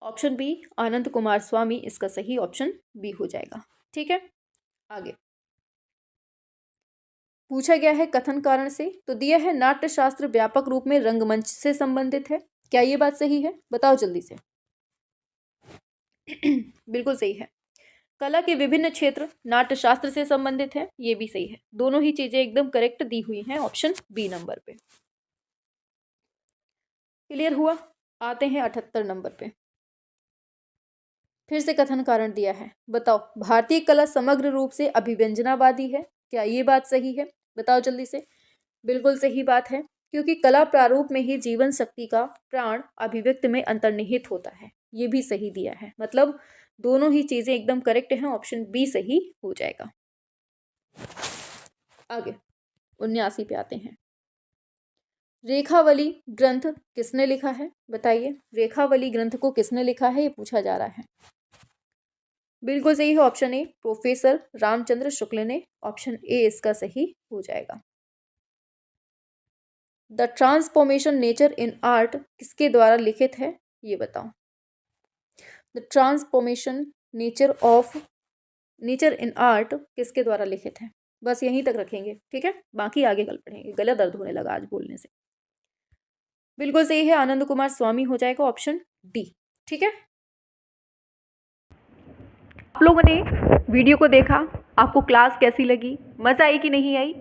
ऑप्शन बी आनंद कुमार स्वामी इसका सही ऑप्शन बी हो जाएगा। ठीक है, आगे पूछा गया है कथन कारण से, तो दिया है नाट्यशास्त्र व्यापक रूप में रंगमंच से संबंधित है, क्या ये बात सही है, बताओ जल्दी से। बिल्कुल सही है। कला के विभिन्न क्षेत्र नाट्यशास्त्र से संबंधित है, ये भी सही है। दोनों ही चीजें एकदम करेक्ट दी हुई हैं ऑप्शन बी नंबर पे। क्लियर हुआ, आते हैं 78 नंबर पे। फिर से कथन कारण दिया है, बताओ भारतीय कला समग्र रूप से अभिव्यंजनावादी है, क्या ये बात सही है, बताओ जल्दी से। बिल्कुल सही बात है, क्योंकि कला प्रारूप में ही जीवन शक्ति का प्राण अभिव्यक्त में अंतर्निहित होता है, ये भी सही दिया है। मतलब दोनों ही चीजें एकदम करेक्ट हैं, ऑप्शन बी सही हो जाएगा। आगे 79 पे आते हैं। रेखावली ग्रंथ किसने लिखा है, बताइए। रेखावली ग्रंथ को किसने लिखा है, ये पूछा जा रहा है। बिल्कुल सही है, option A professor Ramchandra Shukla ने, ऑप्शन ए इसका सही हो जाएगा। The transformation nature in art किसके द्वारा लिखित है, ये बताओ। The transformation nature in art किसके द्वारा लिखित है, बस यहीं तक रखेंगे, ठीक है, बाकी आगे कल पढ़ेंगे। गला दर्द होने लगा आज बोलने से। बिल्कुल सही है, आनंद कुमार स्वामी हो जाएगा, ऑप्शन डी। ठीक है, आप लोगों ने वीडियो को देखा, आपको क्लास कैसी लगी, मज़ा आई कि नहीं आई,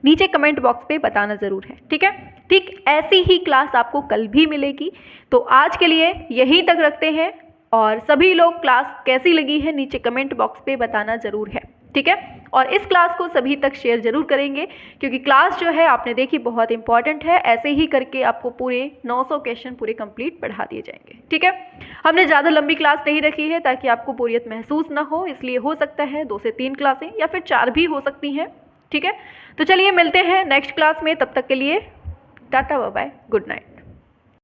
नीचे कमेंट बॉक्स पे बताना ज़रूर है, ठीक है। ठीक ऐसी ही क्लास आपको कल भी मिलेगी, तो आज के लिए यहीं तक रखते हैं, और सभी लोग क्लास कैसी लगी है नीचे कमेंट बॉक्स पे बताना ज़रूर है, ठीक है। और इस क्लास को सभी तक शेयर ज़रूर करेंगे, क्योंकि क्लास जो है आपने देखी बहुत इंपॉर्टेंट है। ऐसे ही करके आपको पूरे 900 क्वेश्चन पूरे कंप्लीट पढ़ा दिए जाएंगे, ठीक है। हमने ज़्यादा लंबी क्लास नहीं रखी है ताकि आपको बोरियत महसूस ना हो, इसलिए हो सकता है 2 से 3 क्लासें या फिर 4 भी हो सकती हैं, ठीक है। तो चलिए मिलते हैं नेक्स्ट क्लास में, तब तक के लिए tata bye bye, good night.